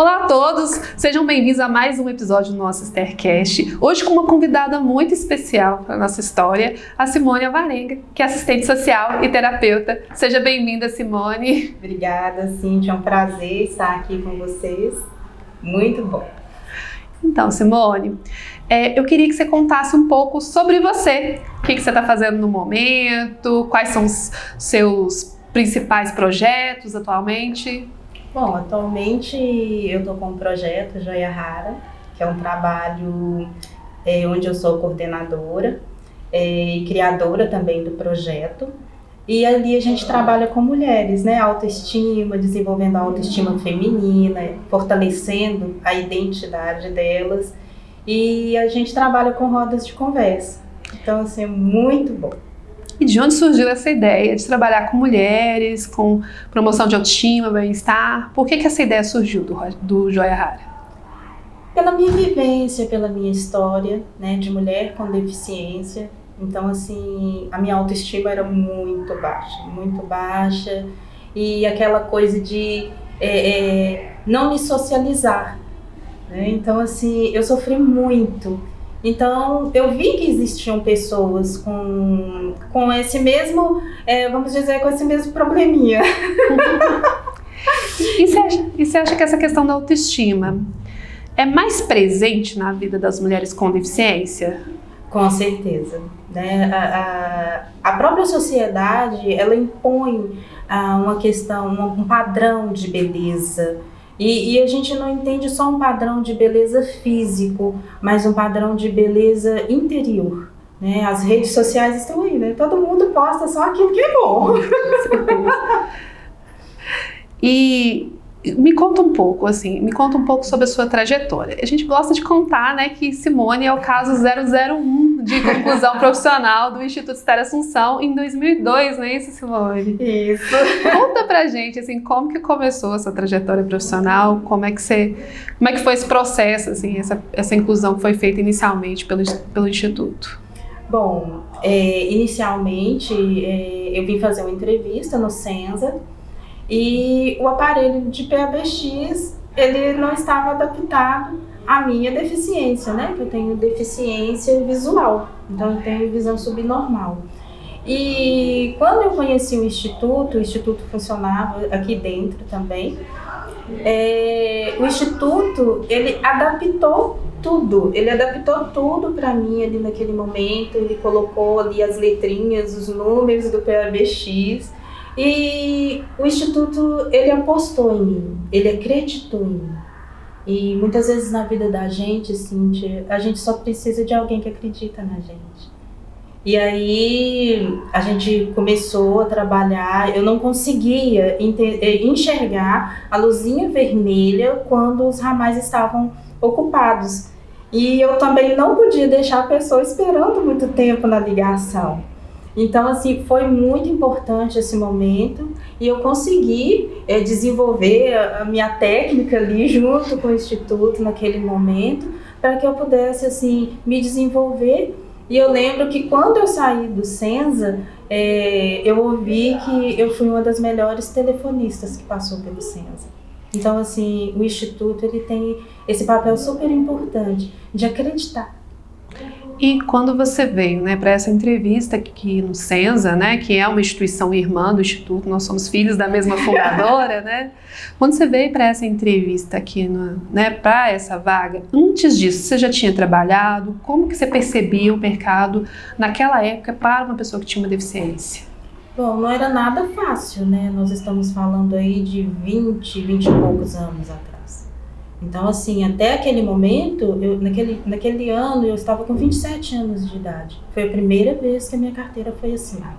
Olá a todos, sejam bem-vindos a mais um episódio do nosso Esthercast. Hoje com uma convidada muito especial para a nossa história, a Simone Alvarenga, que é assistente social e terapeuta. Seja bem-vinda, Simone. Obrigada, Cíntia, é um prazer estar aqui com vocês. Muito bom. Então, Simone, eu queria que você contasse um pouco sobre você. O que você está fazendo no momento, quais são os seus principais projetos atualmente? Bom, atualmente eu estou com um projeto Joia Rara, que é um trabalho onde eu sou coordenadora e criadora também do projeto. E ali a gente trabalha com mulheres, né? Autoestima, desenvolvendo a autoestima feminina, fortalecendo a identidade delas. E a gente trabalha com rodas de conversa. Então, assim, é muito bom. E de onde surgiu essa ideia de trabalhar com mulheres, com promoção de autoestima, bem-estar? Por que essa ideia surgiu do Joia Rara? Pela minha vivência, pela minha história, né, de mulher com deficiência. Então, assim, a minha autoestima era muito baixa. E aquela coisa de não me socializar, né? Então, assim, eu sofri muito. Então, eu vi que existiam pessoas com esse mesmo, vamos dizer, com esse mesmo probleminha. E você acha que essa questão da autoestima é mais presente na vida das mulheres com deficiência? Com certeza, né? A própria sociedade, ela impõe uma questão, um padrão de beleza. E a gente não entende só um padrão de beleza físico, mas um padrão de beleza interior, né? As redes sociais estão aí, né? Todo mundo posta só aquilo que é bom. E me conta um pouco sobre a sua trajetória. A gente gosta de contar, né, que Simone é o caso 001 de conclusão profissional do Instituto Esther Assunção em 2002, não é isso, Simone? Isso. Conta pra gente, assim, como que começou a sua trajetória profissional, como é que foi esse processo, assim, essa inclusão que foi feita inicialmente pelo Instituto? Bom, inicialmente eu vim fazer uma entrevista no Senza, e o aparelho de PABX, ele não estava adaptado à minha deficiência, né? Que eu tenho deficiência visual, então eu tenho visão subnormal. E quando eu conheci o Instituto funcionava aqui dentro também. O Instituto, ele adaptou tudo para mim ali naquele momento. Ele colocou ali as letrinhas, os números do PABX. E o Instituto, ele apostou em mim, ele acreditou em mim. E muitas vezes na vida da gente, Cíntia, a gente só precisa de alguém que acredita na gente. E aí a gente começou a trabalhar, eu não conseguia enxergar a luzinha vermelha quando os ramais estavam ocupados. E eu também não podia deixar a pessoa esperando muito tempo na ligação. Então, assim, foi muito importante esse momento e eu consegui desenvolver a minha técnica ali junto com o Instituto naquele momento para que eu pudesse, assim, me desenvolver. E eu lembro que quando eu saí do Senza, eu ouvi que eu fui uma das melhores telefonistas que passou pelo Senza. Então, assim, o Instituto, ele tem esse papel super importante de acreditar. E quando você veio, né, para essa entrevista aqui no Senza, né, que é uma instituição irmã do Instituto, nós somos filhos da mesma fundadora, né? Quando você veio para essa entrevista aqui, né, para essa vaga, antes disso, você já tinha trabalhado? Como que você percebia o mercado naquela época para uma pessoa que tinha uma deficiência? Bom, não era nada fácil, né? Nós estamos falando aí de 20 e poucos anos atrás. Então, assim, até aquele momento, naquele ano, eu estava com 27 anos de idade. Foi a primeira vez que a minha carteira foi assinada.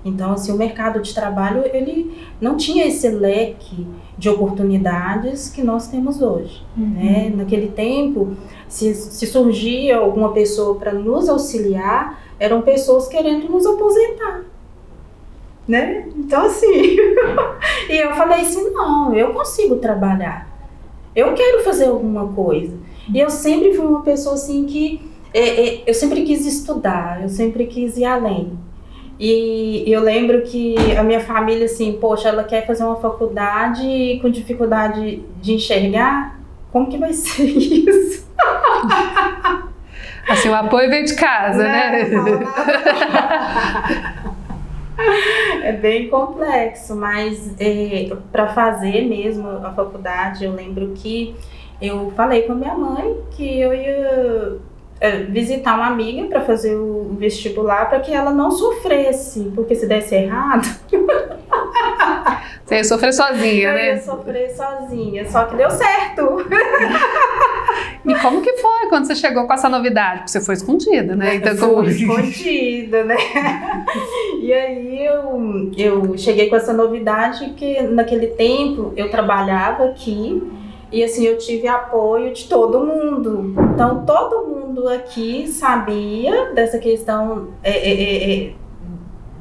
Então, assim, o mercado de trabalho, ele não tinha esse leque de oportunidades que nós temos hoje, né? Naquele tempo, se surgia alguma pessoa para nos auxiliar, eram pessoas querendo nos aposentar, né? Então, assim, e eu falei assim, não, eu consigo trabalhar. Eu quero fazer alguma coisa. E eu sempre fui uma pessoa assim que... eu sempre quis estudar, eu sempre quis ir além. E eu lembro que a minha família, assim, poxa, ela quer fazer uma faculdade com dificuldade de enxergar? Como que vai ser isso? Assim, o apoio veio de casa, né? É bem complexo, mas para fazer mesmo a faculdade, eu lembro que eu falei com a minha mãe que eu ia visitar uma amiga para fazer o vestibular para que ela não sofresse, porque se desse errado... Você ia sofrer sozinha, né? Eu ia sofrer sozinha, só que deu certo. E como que foi quando você chegou com essa novidade? Porque você foi escondida, né? Então, foi escondida, né? E aí eu cheguei com essa novidade porque naquele tempo eu trabalhava aqui e assim eu tive apoio de todo mundo. Então todo mundo aqui sabia dessa questão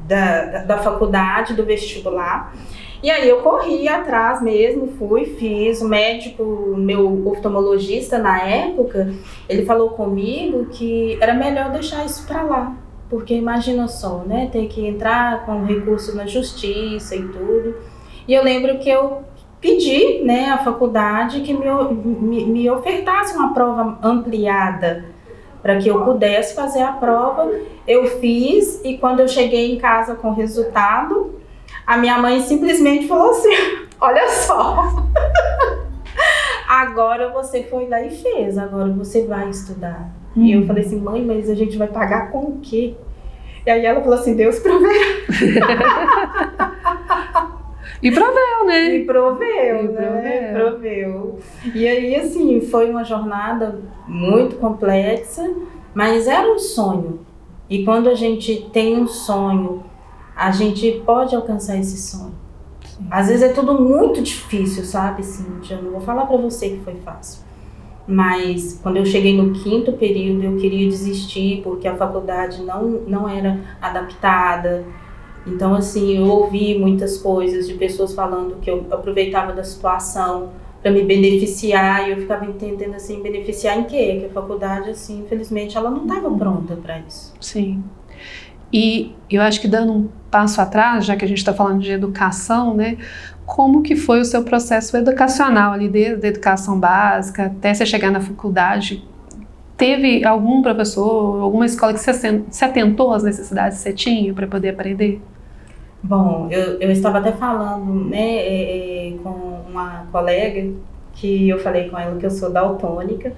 da faculdade, do vestibular. E aí eu corri atrás mesmo, fiz. O médico, meu oftalmologista na época, ele falou comigo que era melhor deixar isso pra lá. Porque imagina só, né, ter que entrar com recurso na justiça e tudo. E eu lembro que eu pedi, né, à faculdade que me ofertasse uma prova ampliada para que eu pudesse fazer a prova. Eu fiz e quando eu cheguei em casa com o resultado, a minha mãe simplesmente falou assim, olha só, agora você foi lá e fez, agora você vai estudar. E eu falei assim, mãe, mas a gente vai pagar com o quê? E aí ela falou assim, Deus proveu. E proveu, né? E proveu. E aí, assim, foi uma jornada muito complexa, mas era um sonho. E quando a gente tem um sonho, a gente pode alcançar esse sonho. Sim. Às vezes é tudo muito difícil, sabe, Cíntia? Eu não vou falar pra você que foi fácil. Mas quando eu cheguei no 5º período, eu queria desistir porque a faculdade não era adaptada. Então, assim, eu ouvi muitas coisas de pessoas falando que eu aproveitava da situação para me beneficiar, e eu ficava entendendo assim, beneficiar em quê? Que a faculdade, assim, infelizmente, ela não estava pronta para isso. Sim. E eu acho que dando um passo atrás, já que a gente está falando de educação, né? Como que foi o seu processo educacional ali, desde a educação básica até você chegar na faculdade? Teve algum professor, alguma escola que se atentou às necessidades que você tinha para poder aprender? Bom, eu estava até falando, né, com uma colega, que eu falei com ela que eu sou daltônica,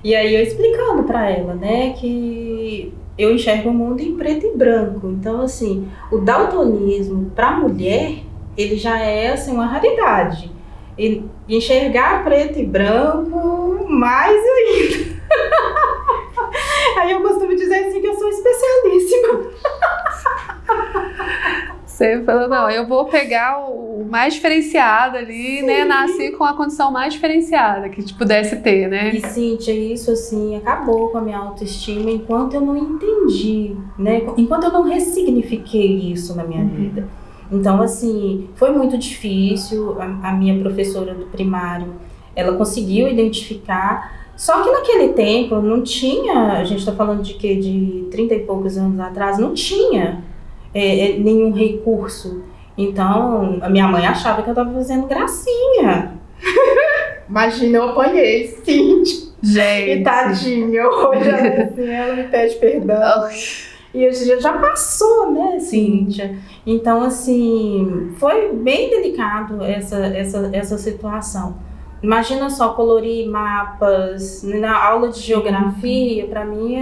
e aí eu explicando para ela, né, que eu enxergo o mundo em preto e branco. Então, assim, o daltonismo para a mulher, ele já é, assim, uma raridade. E enxergar preto e branco, mais ainda. Aí eu costumo dizer assim que eu sou especialíssima. Você falou, não, eu vou pegar o mais diferenciado ali, né? Nasci com a condição mais diferenciada que pudesse ter, né? E Cíntia, isso assim, acabou com a minha autoestima enquanto eu não entendi, né? Enquanto eu não ressignifiquei isso na minha vida. Então, assim, foi muito difícil. A minha professora do primário, ela conseguiu identificar. Só que naquele tempo não tinha, a gente está falando de quê? De 30 e poucos anos atrás, não tinha nenhum recurso. Então, a minha mãe achava que eu estava fazendo gracinha. Imagina, eu apanhei, Cíntia. Gente. E tadinha, hoje ela me pede perdão. E já passou, né, Cíntia? Então, assim, foi bem delicado essa situação. Imagina só, colorir mapas, na aula de geografia, para mim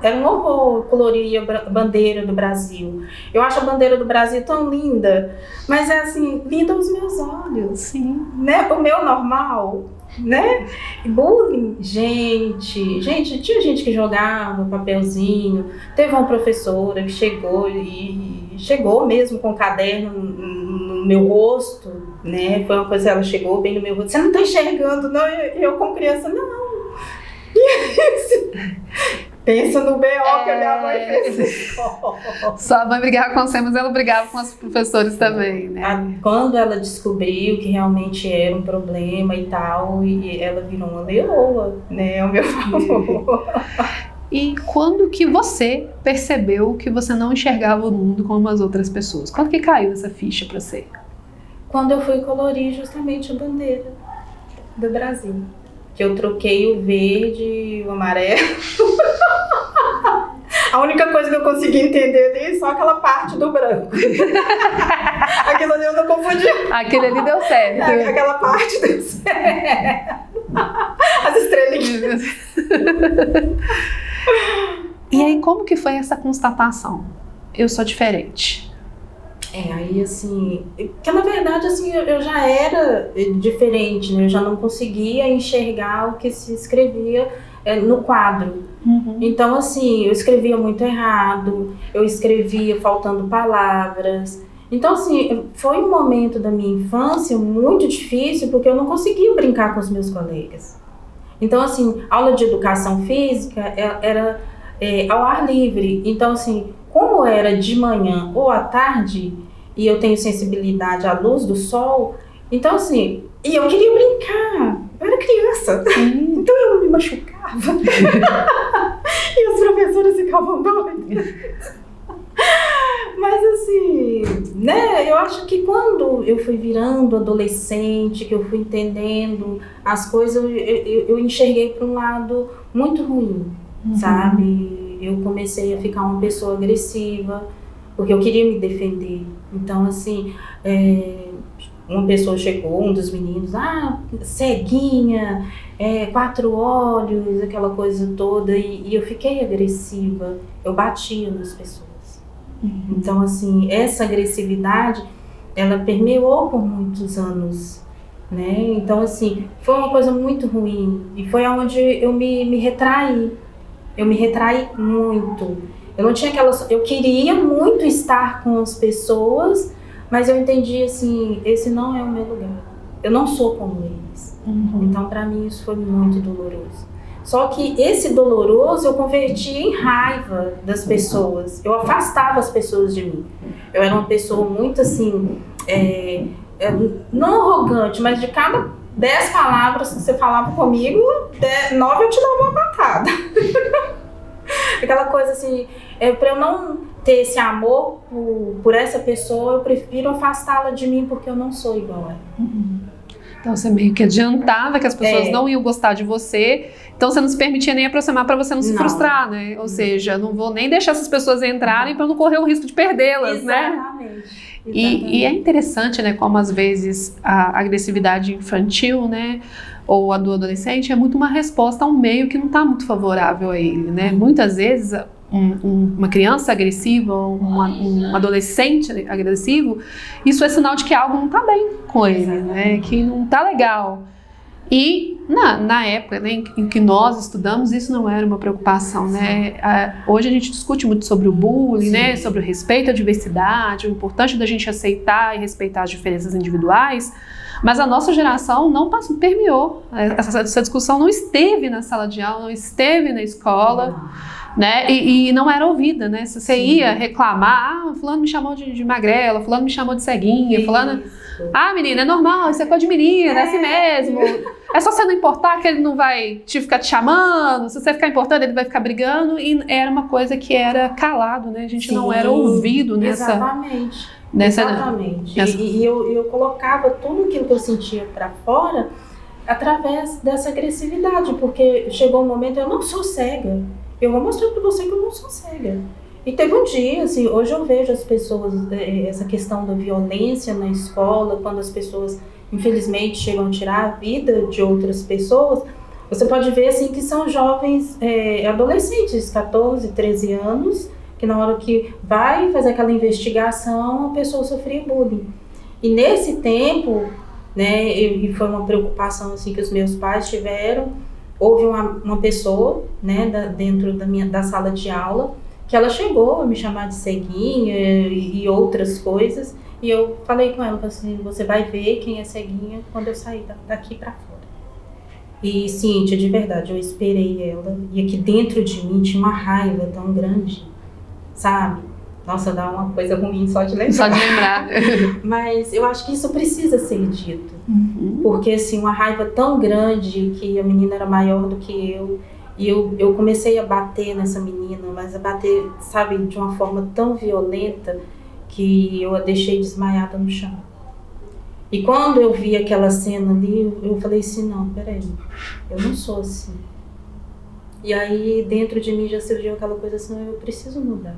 era um horror, colorir a bandeira do Brasil. Eu acho a bandeira do Brasil tão linda, mas é assim, linda aos meus olhos. Sim. Né? O meu normal, né? Bullying, gente, tinha gente que jogava papelzinho, teve uma professora que chegou mesmo com um caderno no meu rosto, né? Foi uma coisa, ela chegou bem no meu rosto, você não tá enxergando, não? Eu como criança, não. Isso. Pensa no B.O. que a minha mãe fez. Sua mãe brigava com você, mas ela brigava com os professores também, né? Quando ela descobriu que realmente era um problema e tal, e ela virou uma leoa, né, ao meu favor. E quando que você percebeu que você não enxergava o mundo como as outras pessoas? Quando que caiu essa ficha para você? Quando eu fui colorir justamente a bandeira do Brasil. Que eu troquei o verde e o amarelo. A única coisa que eu consegui entender ali é só aquela parte do branco. Aquilo ali eu não confundi. Aquele ali deu certo. Aquela parte deu certo. As estrelinhas. E aí, como que foi essa constatação? Eu sou diferente. Aí assim, que na verdade assim, eu já era diferente, né? Eu já não conseguia enxergar o que se escrevia no quadro. Então assim, eu escrevia muito errado, eu escrevia faltando palavras. Então assim, foi um momento da minha infância muito difícil, porque eu não conseguia brincar com os meus colegas. Então assim, aula de educação física era ao ar livre. Então assim, como era de manhã ou à tarde, e eu tenho sensibilidade à luz do sol, então assim, e eu queria brincar, eu era criança, então eu me machucava, e os professores ficavam doidos. Mas assim, né, eu acho que quando eu fui virando adolescente, que eu fui entendendo as coisas, eu enxerguei para um lado muito ruim, sabe? Eu comecei a ficar uma pessoa agressiva, porque eu queria me defender. Então, assim, uma pessoa chegou, um dos meninos, ceguinha, 4 olhos, aquela coisa toda, e eu fiquei agressiva, eu batia nas pessoas. Então, assim, essa agressividade, ela permeou por muitos anos, né? Então, assim, foi uma coisa muito ruim, e foi onde eu me retraí. Eu me retraí muito. Eu não tinha eu queria muito estar com as pessoas, mas eu entendi assim, esse não é o meu lugar. Eu não sou como eles. Então, para mim, isso foi muito doloroso. Só que esse doloroso eu converti em raiva das pessoas. Eu afastava as pessoas de mim. Eu era uma pessoa muito assim, não arrogante, mas de cada 10 palavras que você falava comigo, 9 eu te dava uma patada. Aquela coisa assim, para eu não ter esse amor por essa pessoa, eu prefiro afastá-la de mim, porque eu não sou igual a ela. Então você meio que adiantava que as pessoas não iam gostar de você, então você não se permitia nem aproximar para você não se frustrar, né? Ou seja, não vou nem deixar essas pessoas entrarem para não correr o risco de perdê-las, né? Exatamente. E é interessante, né, como às vezes a agressividade infantil, né, ou a do adolescente é muito uma resposta a um meio que não está muito favorável a ele, né? Muitas vezes uma criança agressiva, um adolescente agressivo, isso é sinal de que algo não está bem com ele, né? Que não está legal. E na época, né, em que nós estudamos, isso não era uma preocupação, né? Hoje a gente discute muito sobre o bullying, né, sobre o respeito à diversidade, o importante da gente aceitar e respeitar as diferenças individuais, mas a nossa geração não permeou, essa discussão não esteve na sala de aula, não esteve na escola, né? E não era ouvida, né? Se você ia reclamar, fulano me chamou de magrela, fulano me chamou de ceguinha, fulano... menina, é normal, isso é coisa de menina, é assim mesmo. É só você não importar que ele não vai ficar te chamando, se você ficar importando ele vai ficar brigando, e era uma coisa que era calado, né? A gente não era ouvido nessa... Exatamente. E eu colocava tudo aquilo que eu sentia para fora através dessa agressividade, porque chegou um momento, eu não sou cega, eu vou mostrar para você que eu não sou cega. E teve um dia, assim, hoje eu vejo as pessoas, essa questão da violência na escola, quando as pessoas, infelizmente, chegam a tirar a vida de outras pessoas, você pode ver, assim, que são jovens, adolescentes, 14, 13 anos, que na hora que vai fazer aquela investigação, a pessoa sofria bullying. E nesse tempo, né, e foi uma preocupação, assim, que os meus pais tiveram, houve uma pessoa, né, dentro da sala de aula, que ela chegou a me chamar de ceguinha e outras coisas, e eu falei com ela, assim, você vai ver quem é ceguinha quando eu sair daqui pra fora. E Cíntia, de verdade, eu esperei ela, e aqui dentro de mim tinha uma raiva tão grande, sabe? Nossa, dá uma coisa ruim só de lembrar. Só de lembrar. Mas eu acho que isso precisa ser dito, porque assim, uma raiva tão grande, que a menina era maior do que eu, E eu comecei a bater nessa menina, mas a bater, sabe, de uma forma tão violenta que eu a deixei desmaiada no chão. E quando eu vi aquela cena ali, eu falei assim, não, peraí, eu não sou assim. E aí dentro de mim já surgiu aquela coisa assim, eu preciso mudar.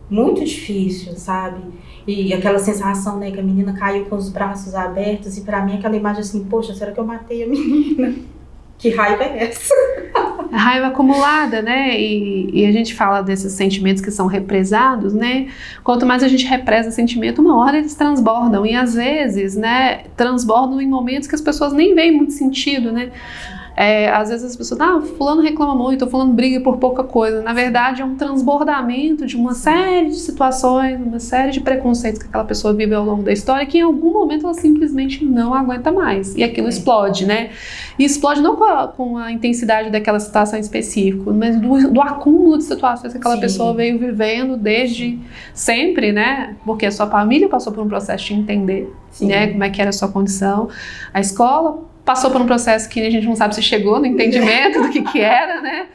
Muito difícil, sabe? E aquela sensação, né, que a menina caiu com os braços abertos e pra mim aquela imagem assim, poxa, será que eu matei a menina? Que raiva é essa? Raiva acumulada, né? E a gente fala desses sentimentos que são represados, né? Quanto mais a gente represa sentimento, uma hora eles transbordam. E às vezes, né, transbordam em momentos que as pessoas nem veem muito sentido, né? Às vezes as pessoas, fulano reclama muito, fulano briga por pouca coisa. Na verdade é um transbordamento de uma série de situações, uma série de preconceitos que aquela pessoa vive ao longo da história, que em algum momento ela simplesmente não aguenta mais, e aquilo explode, né? E explode não com a intensidade daquela situação específica, mas do acúmulo de situações que aquela pessoa veio vivendo desde sempre, né? Porque a sua família passou por um processo de entender, né, como é que era a sua condição, a escola passou por um processo que a gente não sabe se chegou no entendimento do que era, né?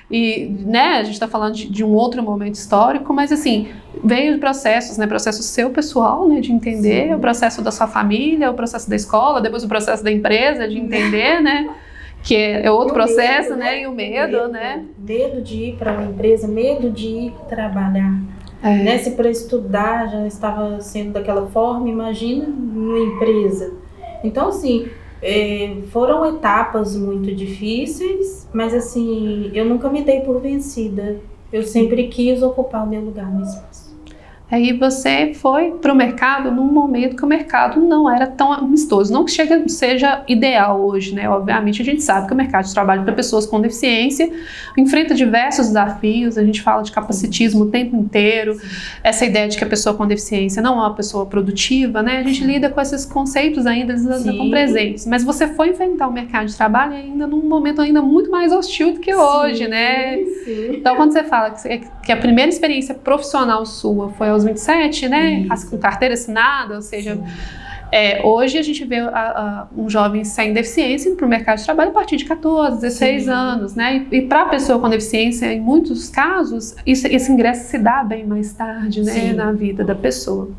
E, né, a gente está falando de um outro momento histórico, mas assim, veio processos, né? Processo seu pessoal, né? De entender, o processo da sua família, o processo da escola, depois o processo da empresa, de entender, né? Que é outro processo, medo, né? E o medo, né? Medo de ir para uma empresa, medo de ir trabalhar. Né? Se para estudar já estava sendo daquela forma, imagina numa empresa. Então, assim, foram etapas muito difíceis, mas assim, eu nunca me dei por vencida. Eu sempre quis ocupar o meu lugar no espaço. Aí você foi para o mercado num momento que o mercado não era tão amistoso. Não que seja ideal hoje, né? Obviamente a gente sabe que o mercado de trabalho para pessoas com deficiência enfrenta diversos desafios. A gente fala de capacitismo o tempo inteiro. Essa ideia de que a pessoa com deficiência não é uma pessoa produtiva, né? A gente lida com esses conceitos ainda, eles ainda estão presentes. Mas você foi enfrentar o mercado de trabalho ainda num momento ainda muito mais hostil do que hoje, né? Sim. Então quando você fala que a primeira experiência profissional sua foi aos 27, né? Com carteira assinada, ou seja, hoje a gente vê um jovem sem deficiência indo para o mercado de trabalho a partir de 14, 16 anos, né? E para a pessoa com deficiência, em muitos casos, esse ingresso se dá bem mais tarde, né? Na vida da pessoa.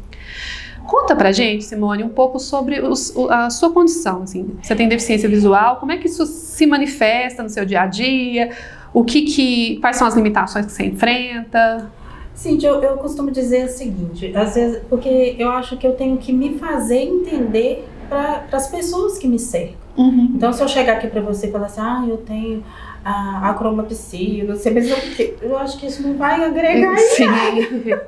Conta pra gente, Simone, um pouco sobre a sua condição, assim. Você tem deficiência visual, como é que isso se manifesta no seu dia a dia? Quais são as limitações que você enfrenta? Cíntia, eu costumo dizer o seguinte, às vezes, porque eu acho que eu tenho que me fazer entender para as pessoas que me cercam. Então, se eu chegar aqui para você e falar assim, eu tenho a acromampsia, não sei, mas eu acho que isso não vai agregar em nada.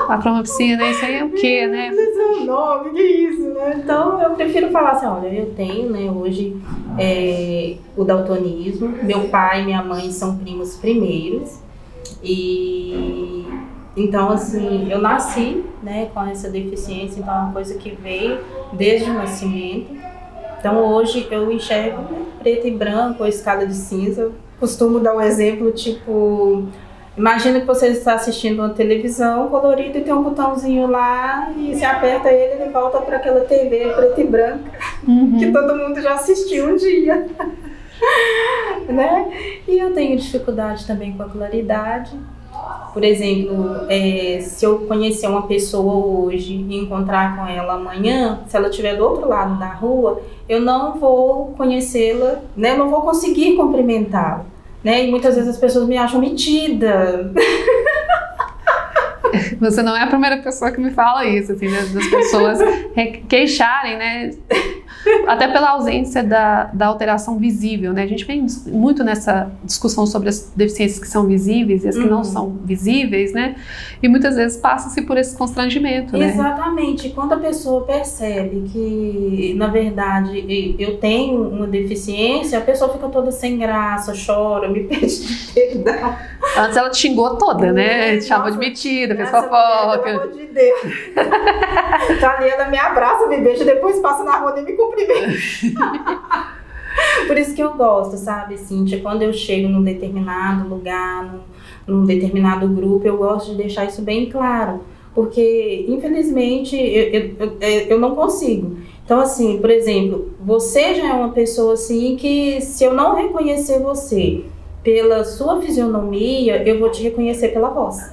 Acromampsia, né? Isso aí é o quê, né? Não sei o nome, que isso, né? Então, eu prefiro falar assim, olha, eu tenho, né, hoje o daltonismo, meu pai e minha mãe são primos primeiros, e então, assim, eu nasci, né, com essa deficiência, então é uma coisa que veio desde o nascimento. Então, hoje eu enxergo, né, preto e branco, ou escala de cinza. Eu costumo dar um exemplo, tipo, imagina que você está assistindo uma televisão colorida e tem um botãozinho lá e se aperta ele volta para aquela TV preta e branca que todo mundo já assistiu um dia. Né? E eu tenho dificuldade também com a claridade. Por exemplo, se eu conhecer uma pessoa hoje e encontrar com ela amanhã, se ela estiver do outro lado da rua, eu não vou conhecê-la, né? Eu não vou conseguir cumprimentá-la, né? E muitas vezes as pessoas me acham metida. Você não é a primeira pessoa que me fala isso, assim, das pessoas queixarem, né? Até pela ausência da alteração visível, né? A gente vem muito nessa discussão sobre as deficiências que são visíveis e as que não são visíveis, né? E muitas vezes passa-se por esse constrangimento, né? Exatamente. Quando a pessoa percebe que, na verdade, eu tenho uma deficiência, a pessoa fica toda sem graça, chora, me pede perdão. Antes ela te xingou toda, né? Te chamou de metida, fez fofoca. Pelo amor de Deus. Tá ali, ela me abraça, me beija, depois passa na rua e me cumprimenta. Por isso que eu gosto, sabe, Cíntia? Quando eu chego num determinado lugar, num determinado grupo, eu gosto de deixar isso bem claro. Porque, infelizmente, eu não consigo. Então, assim, por exemplo, você já é uma pessoa assim que, se eu não reconhecer você pela sua fisionomia, eu vou te reconhecer pela voz.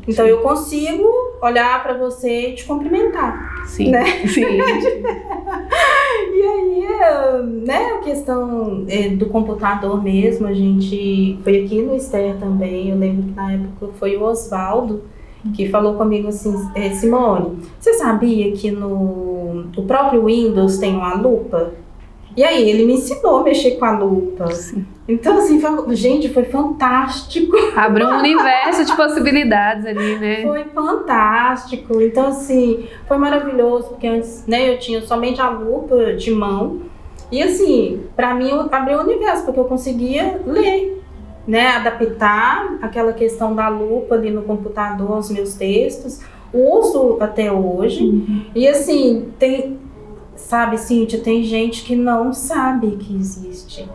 Então, eu consigo olhar para você e te cumprimentar. Sim, né? sim. E aí, né, a questão do computador mesmo, a gente foi aqui no Ster também, eu lembro que na época foi o Osvaldo que falou comigo assim, Simone, você sabia que no próprio Windows tem uma lupa? E aí ele me ensinou a mexer com a lupa. Sim. Então assim, gente, foi fantástico. Abriu um universo de possibilidades ali, né? Foi fantástico. Então assim, foi maravilhoso, porque antes, né, eu tinha somente a lupa de mão. E assim, pra mim abriu um universo, porque eu conseguia ler, né, adaptar aquela questão da lupa ali no computador aos meus textos. Uso até hoje. E assim, sabe, Cíntia, tem gente que não sabe que existe.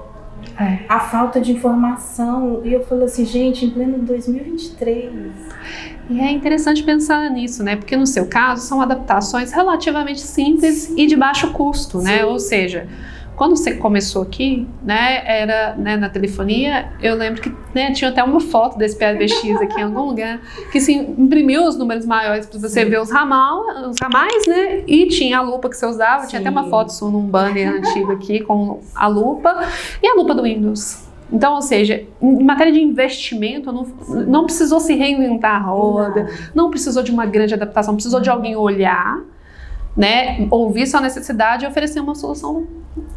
A falta de informação. E eu falo assim, gente, em pleno 2023. E é interessante pensar nisso, né? Porque no seu caso são adaptações relativamente simples e de baixo custo, né? Ou seja, quando você começou aqui, né, era, né, na telefonia, eu lembro que, né, tinha até uma foto desse PABX aqui em algum lugar, que se imprimiu os números maiores para você ver os ramais, né, e tinha a lupa que você usava, tinha até uma foto sua num banner antigo aqui com a lupa, e a lupa do Windows. Então, ou seja, em matéria de investimento, não precisou se reinventar a roda, não precisou de uma grande adaptação, precisou de alguém olhar, né, ouvir sua necessidade e oferecer uma solução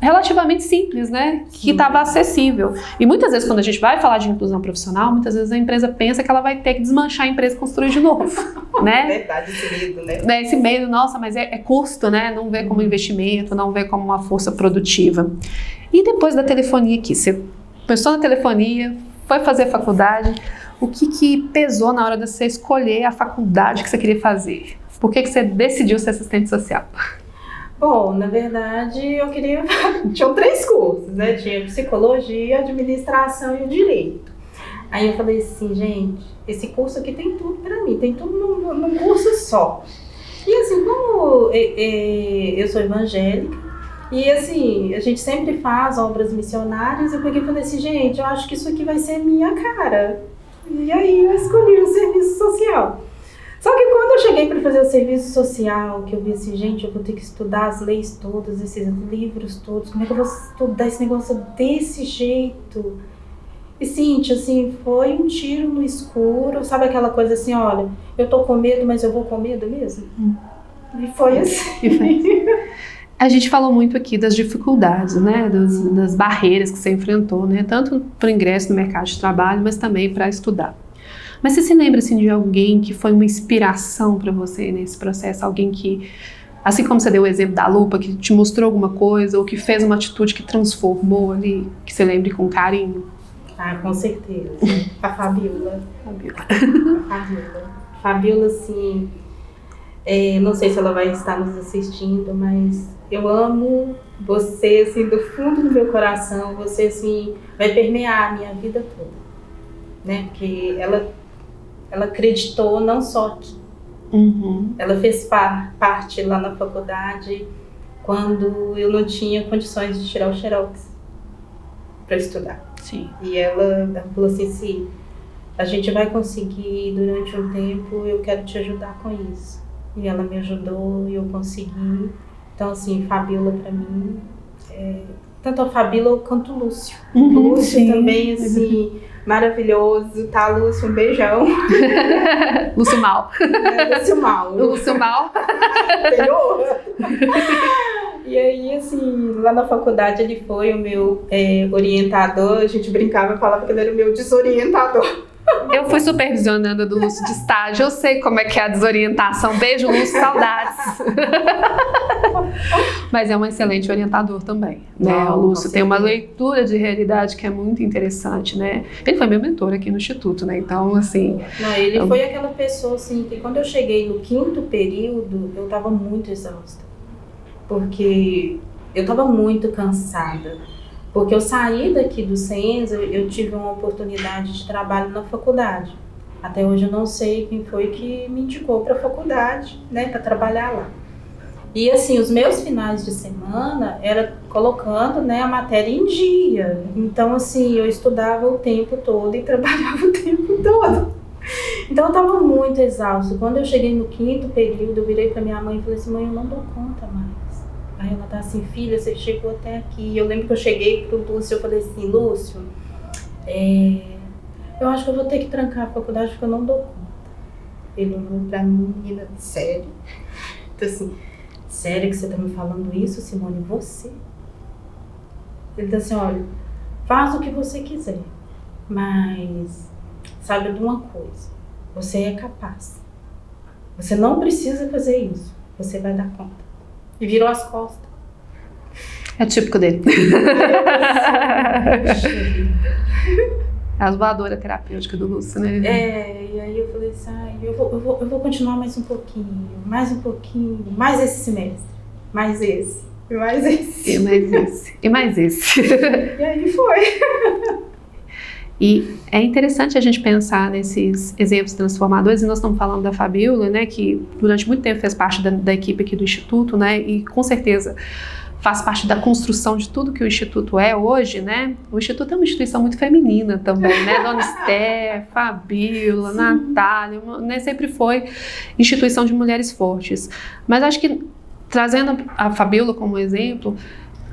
relativamente simples, né, que estava acessível. E muitas vezes quando a gente vai falar de inclusão profissional, muitas vezes a empresa pensa que ela vai ter que desmanchar a empresa e construir de novo, né? Verdade, esse medo, né? Esse medo, nossa, mas é custo, né, não vê como investimento, não vê como uma força produtiva. E depois da telefonia aqui, você começou na telefonia, foi fazer faculdade, o que pesou na hora de você escolher a faculdade que você queria fazer? Por que você decidiu ser assistente social? Bom, na verdade, eu queria... Tinham 3 cursos, né? Tinha psicologia, administração e o direito. Aí eu falei assim, gente, esse curso aqui tem tudo pra mim, tem tudo num curso só. E assim, como eu sou evangélica, e assim, a gente sempre faz obras missionárias, eu peguei e falei assim, gente, eu acho que isso aqui vai ser minha cara. E aí eu escolhi o serviço social. Só que quando eu cheguei para fazer o serviço social, que eu vi assim, gente, eu vou ter que estudar as leis todas, esses livros todos, como é que eu vou estudar esse negócio desse jeito? E Cíntia, assim, foi um tiro no escuro, sabe aquela coisa assim, olha, eu tô com medo, mas eu vou com medo mesmo? E foi assim. A gente falou muito aqui das dificuldades, né, das barreiras que você enfrentou, né, tanto para o ingresso no mercado de trabalho, mas também para estudar. Mas você se lembra assim, de alguém que foi uma inspiração para você nesse processo? Alguém que, assim como você deu o exemplo da lupa, que te mostrou alguma coisa ou que fez uma atitude que transformou ali, que você lembre com carinho? Ah, com certeza. A Fabiola. Fabiola, assim, não sei se ela vai estar nos assistindo, mas eu amo você, assim, do fundo do meu coração. Você, assim, vai permear a minha vida toda, né? Porque ela acreditou não só aqui. Ela fez parte lá na faculdade quando eu não tinha condições de tirar o xerox para estudar. Sim. E ela falou assim, sim, a gente vai conseguir durante um tempo, eu quero te ajudar com isso. E ela me ajudou e eu consegui. Então, assim, Fabiola para mim, tanto a Fabiola quanto o Lúcio. O Lúcio sim. Também, assim, maravilhoso, tá, Lúcio? Um beijão. Lúcio Mal. Lúcio Mal. Lúcio Mal. E aí, assim, lá na faculdade ele foi o meu orientador, a gente brincava e falava que ele era o meu desorientador. Eu fui supervisionando do Lúcio de estágio, eu sei como é que é a desorientação. Beijo, Lúcio, saudades. Mas é um excelente orientador também, né? O Lúcio tem uma leitura de realidade que é muito interessante, né? Ele foi meu mentor aqui no Instituto, né? Então, assim... Não, ele foi aquela pessoa, assim, que quando eu cheguei no 5º período, eu tava muito exausta. Porque eu tava muito cansada. Porque eu saí daqui do Senza, eu tive uma oportunidade de trabalho na faculdade. Até hoje eu não sei quem foi que me indicou para a faculdade, né, para trabalhar lá. E assim, os meus finais de semana era colocando, né, a matéria em dia. Então assim, eu estudava o tempo todo e trabalhava o tempo todo. Então eu estava muito exausta. Quando eu cheguei no 5º período, eu virei para minha mãe e falei assim, mãe, eu não dou conta mais. Aí ela tá assim, filha, você chegou até aqui. Eu lembro que eu cheguei pro Lúcio e eu falei assim, Lúcio, eu acho que eu vou ter que trancar a faculdade porque eu não dou conta. Ele olhou pra mim, menina, sério? Então assim, sério que você tá me falando isso, Simone? Você? Ele tá assim, olha, faz o que você quiser, mas saiba de uma coisa, você é capaz. Você não precisa fazer isso, você vai dar conta. E virou as costas. É típico dele. A voadora terapêutica do Lúcio, né? E aí eu falei assim, eu vou continuar mais um pouquinho, mais esse semestre, mais esse, e mais esse. E mais esse, e mais esse. E aí foi. E é interessante a gente pensar nesses exemplos transformadores, e nós estamos falando da Fabíola, né, que durante muito tempo fez parte da equipe aqui do Instituto, né, e com certeza faz parte da construção de tudo que o Instituto é hoje, né? O Instituto é uma instituição muito feminina também, né? Dona Esther, Fabíola, sim, Natália, né? Sempre foi instituição de mulheres fortes. Mas acho que, trazendo a Fabíola como exemplo,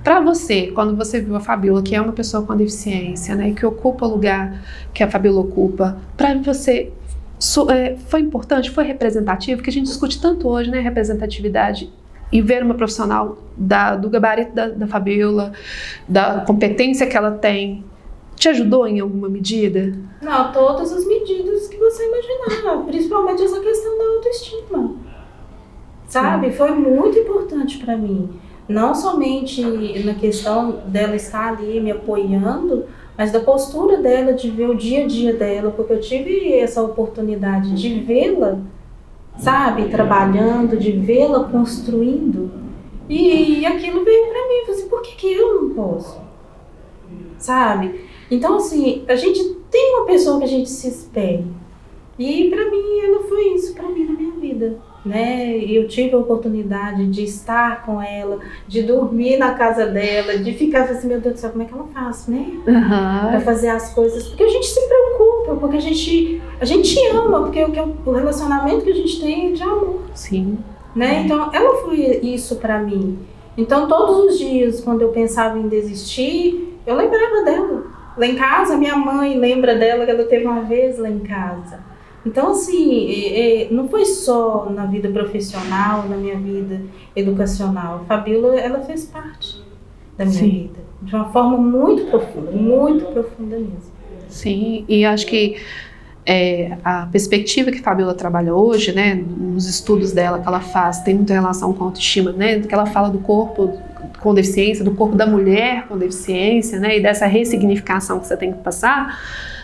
para você, quando você viu a Fabíola, que é uma pessoa com deficiência, né? Que ocupa o lugar que a Fabíola ocupa, para você foi importante, foi representativo, porque a gente discute tanto hoje, né? Representatividade. E ver uma profissional do gabarito da Fabíola, da competência que ela tem, te ajudou em alguma medida? Não, todas as medidas que você imaginar, principalmente essa questão da autoestima, sabe? Foi muito importante para mim, não somente na questão dela estar ali me apoiando, mas da postura dela, de ver o dia a dia dela, porque eu tive essa oportunidade de vê-la, sabe, trabalhando, de vê-la construindo, e aquilo veio pra mim, eu falei assim, por que eu não posso? Sabe? Então assim, a gente tem uma pessoa que a gente se espelha, e pra mim ela foi isso, pra mim na minha vida, né? Eu tive a oportunidade de estar com ela, de dormir na casa dela, de ficar assim, meu Deus do céu, como é que ela faz, né? Pra fazer as coisas, porque a gente se preocupa, porque a gente ama, porque o relacionamento que a gente tem é de amor. Sim. Né? Então, ela foi isso pra mim. Então, todos os dias, quando eu pensava em desistir, eu lembrava dela. Lá em casa, minha mãe lembra dela, que ela teve uma vez lá em casa. Então, assim, não foi só na vida profissional, na minha vida educacional. A Fabíola, ela fez parte da minha sim, vida, de uma forma muito profunda mesmo. Sim, e acho que a perspectiva que a Fabíola trabalha hoje, né, nos estudos dela que ela faz, tem muita relação com a autoestima, né, que ela fala do corpo com deficiência, do corpo da mulher com deficiência, né, e dessa ressignificação que você tem que passar,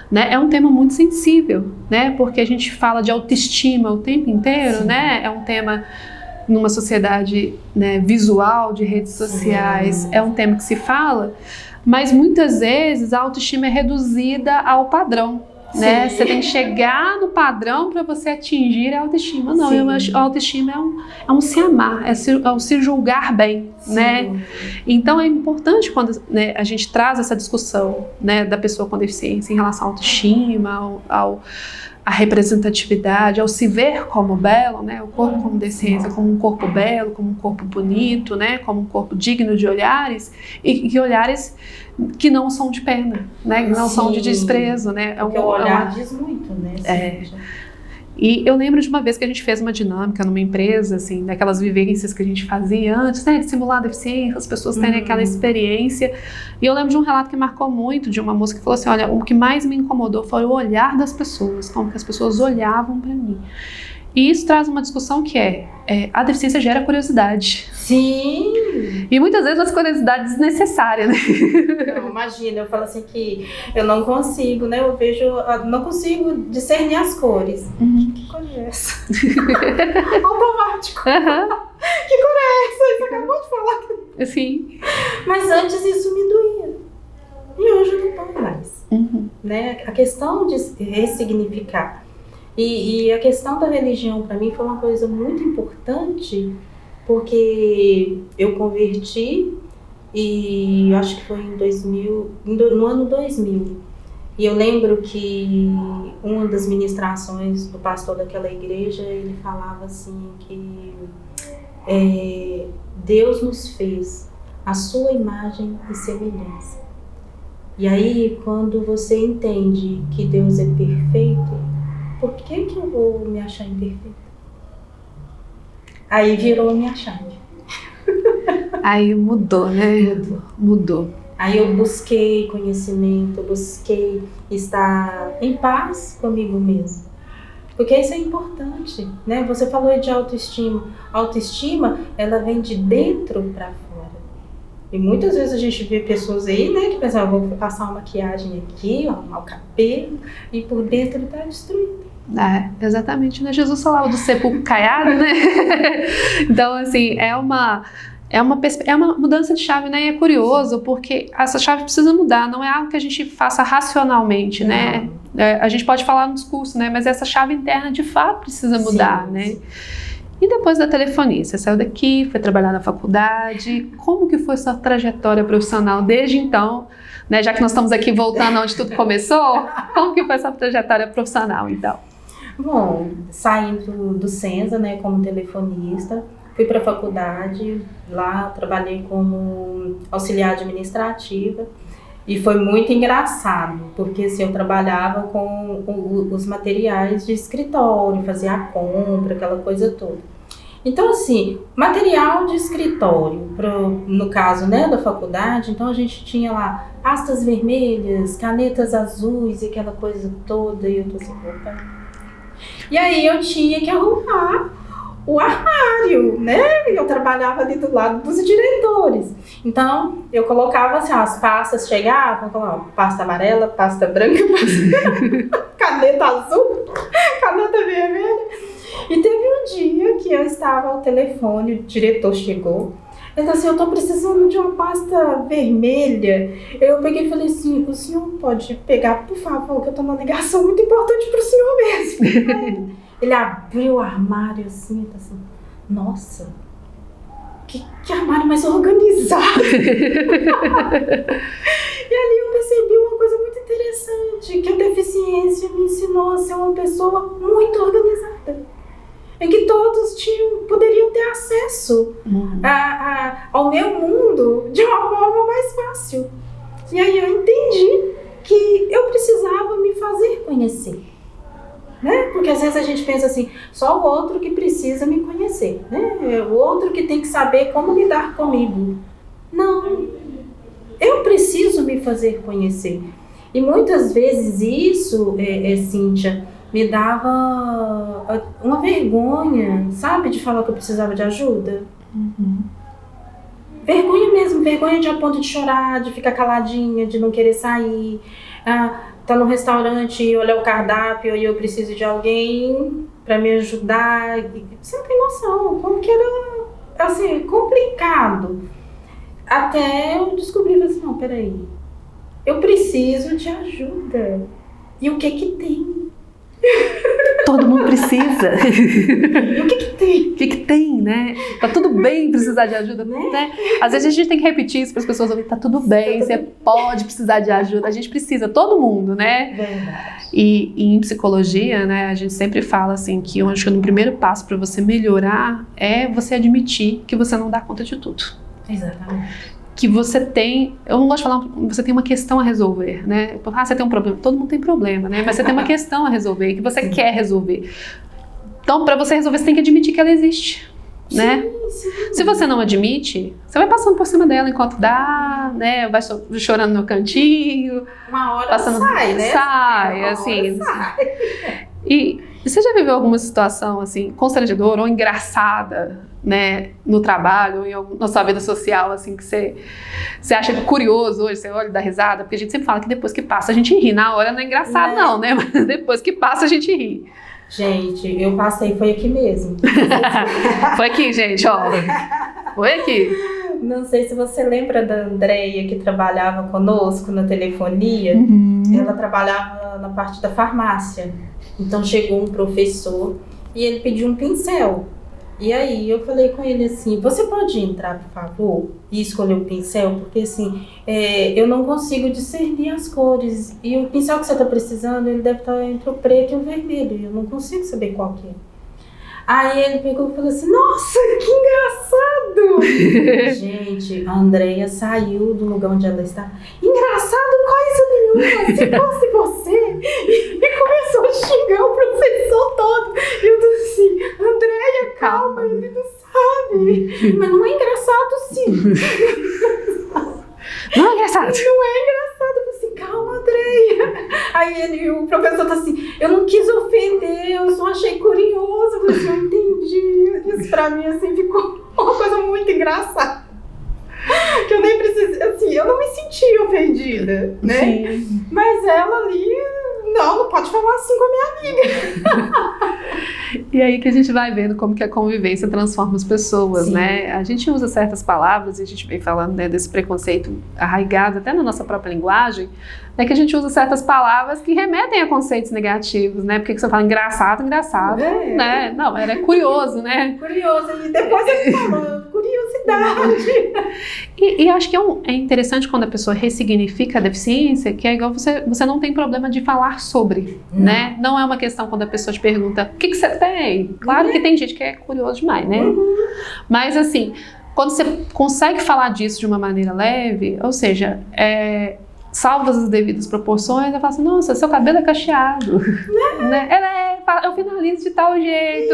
né, é um tema muito sensível, né, porque a gente fala de autoestima o tempo inteiro, sim, né, é um tema numa sociedade, né, visual, de redes sociais, sim, é um tema que se fala, mas muitas vezes a autoestima é reduzida ao padrão, né? Você tem que chegar no padrão para você atingir a autoestima. Não, eu acho, a autoestima é um se amar, é um se julgar bem, sim, né? Então é importante quando, né, a gente traz essa discussão, né, da pessoa com deficiência em relação à autoestima, a representatividade, ao se ver como belo, né, o corpo como deficiência, como um corpo belo, como um corpo bonito, né, como um corpo digno de olhares, e olhares que não são de pena, né, que não, sim, são de desprezo, né. Porque o olhar diz muito, né. E eu lembro de uma vez que a gente fez uma dinâmica numa empresa, assim, daquelas vivências que a gente fazia antes, né, de simular a deficiência, as pessoas terem aquela experiência. E eu lembro de um relato que marcou muito, de uma moça que falou assim, olha, o que mais me incomodou foi o olhar das pessoas, como que as pessoas olhavam para mim. E isso traz uma discussão que a deficiência gera curiosidade. Sim! E muitas vezes as curiosidades desnecessárias, né? Não, imagina, eu falo assim que eu não consigo, né? Eu vejo, não consigo discernir as cores. Uhum. Que cor é essa? Automático. Que cor é essa? Você acabou de falar. Sim. Mas antes isso me doía. E hoje eu não dou mais. Uhum. Né? A questão de ressignificar. E a questão da religião, para mim, foi uma coisa muito importante, porque eu converti e acho que foi no ano 2000. E eu lembro que uma das ministrações do pastor daquela igreja, ele falava assim que Deus nos fez a sua imagem e semelhança. E aí, quando você entende que Deus é perfeito, por que eu vou me achar imperfeita? Aí virou a minha chave. Aí mudou, né? Mudou. Aí eu busquei conhecimento, busquei estar em paz comigo mesma. Porque isso é importante, né? Você falou de autoestima. A autoestima, ela vem de dentro para fora. E muitas vezes a gente vê pessoas aí, né, que pensam, vou passar uma maquiagem aqui, arrumar o cabelo, e por dentro ele está destruído. Exatamente, né? Jesus falava do sepulcro caiado, né? Então, assim, é uma mudança de chave, né? E é curioso, porque essa chave precisa mudar, não é algo que a gente faça racionalmente, né? A gente pode falar no discurso, né? Mas essa chave interna, de fato, precisa mudar, né? Sim. E depois da telefonia, você saiu daqui, foi trabalhar na faculdade, como que foi sua trajetória profissional desde então, né? Já que nós estamos aqui voltando onde tudo começou, como que foi sua trajetória profissional, então? Bom, saindo do Senza, né, como telefonista, fui para a faculdade, lá trabalhei como auxiliar administrativa e foi muito engraçado, porque assim, eu trabalhava com os materiais de escritório, fazia a compra, aquela coisa toda. Então assim, material de escritório, no caso, né, da faculdade, então a gente tinha lá pastas vermelhas, canetas azuis e aquela coisa toda, e eu tô assim, opa. E aí eu tinha que arrumar o armário, né? Eu trabalhava ali do lado dos diretores. Então, eu colocava assim, as pastas chegavam, colocava pasta amarela, pasta branca, caneta azul, caneta vermelha. E teve um dia que eu estava ao telefone, o diretor chegou. Ele disse assim, eu tô precisando de uma pasta vermelha. Eu peguei e falei assim, o senhor pode pegar, por favor, que eu tô numa ligação muito importante pro senhor mesmo. Ele abriu o armário assim, e tá assim, nossa, que armário mais organizado. E ali eu percebi uma coisa muito interessante, que a deficiência me ensinou a ser uma pessoa muito organizada. Em que todos poderiam ter acesso ao meu mundo de uma forma mais fácil. E aí eu entendi que eu precisava me fazer conhecer. Né? Porque às vezes a gente pensa assim, só o outro que precisa me conhecer, né? O outro que tem que saber como lidar comigo. Não, eu preciso me fazer conhecer. E muitas vezes isso, Cíntia, me dava uma vergonha, sabe? De falar que eu precisava de ajuda. Uhum. Vergonha mesmo, vergonha de a ponto de chorar, de ficar caladinha, de não querer sair. Tá no restaurante e olhar o cardápio e eu preciso de alguém para me ajudar. Você não tem noção, como que era, assim, complicado. Até eu descobri, assim, não, peraí, eu preciso de ajuda. E o que tem? Todo mundo precisa. E o que tem? O que tem, né? Tá tudo bem precisar de ajuda, né? Às vezes a gente tem que repetir isso para as pessoas ouvirem, tá tudo bem, você pode precisar de ajuda. A gente precisa, todo mundo, né? Verdade. E em psicologia, né, a gente sempre fala assim que eu acho que o primeiro passo para você melhorar é você admitir que você não dá conta de tudo. Exatamente. Que você tem, eu não gosto de falar, você tem uma questão a resolver, né? Você tem um problema, todo mundo tem problema, né? Mas você tem uma questão a resolver, que você quer resolver. Então, para você resolver, você tem que admitir que ela existe, né? Sim. Se você não admite, você vai passando por cima dela enquanto dá, né? Vai chorando no cantinho. Uma hora sai, né? Sai, assim. Sai. E você já viveu alguma situação, assim, constrangedora ou engraçada, né, no trabalho ou na sua vida social, assim, que você acha curioso hoje, você olha e dá risada? Porque a gente sempre fala que depois que passa a gente ri, na hora não é engraçado não, né, mas depois que passa a gente ri. Gente, eu passei, foi aqui mesmo. Foi aqui, gente, ó, foi aqui. Não sei se você lembra da Andréia que trabalhava conosco na telefonia. Ela trabalhava na parte da farmácia. Então chegou um professor e ele pediu um pincel. E aí eu falei com ele assim, você pode entrar, por favor, e escolher o pincel? Porque assim, eu não consigo discernir as cores. E o pincel que você está precisando, ele deve estar entre o preto e o vermelho. E eu não consigo saber qual que é. Aí ele pegou e falou assim, nossa, que engraçado! Gente, a Andréia saiu do lugar onde ela está. Engraçado coisa nenhuma, se fosse você. E começou a xingar o professor todo. E eu disse assim, Andréia, calma, ele não sabe. Mas não é engraçado sim. Não é engraçado? Não é engraçado. Eu disse, calma, Andréia. Aí o professor tá assim, eu não quis ofender, eu só achei curioso. Eu falei assim, eu entendi. Isso pra mim assim ficou uma coisa muito engraçada. Que eu nem precisei, assim, eu não me senti ofendida, né? Sim. Mas ela ali, não pode falar assim com a minha amiga. E aí que a gente vai vendo como que a convivência transforma as pessoas, Sim. né? A gente usa certas palavras, e a gente vem falando, né, desse preconceito arraigado até na nossa própria linguagem, né, que a gente usa certas palavras que remetem a conceitos negativos, né? Porque você fala engraçado, né? Não, era curioso, né? Curioso, e depois ele falou, curiosidade. E acho que é interessante quando a pessoa ressignifica a deficiência, que é igual você não tem problema de falar sobre, né? Não é uma questão quando a pessoa te pergunta, o que você tem? Claro que tem gente que é curioso demais, né? Mas assim, quando você consegue falar disso de uma maneira leve, ou seja, salvas as devidas proporções, eu falo assim, nossa, seu cabelo é cacheado, né? Eu finalizo de tal jeito,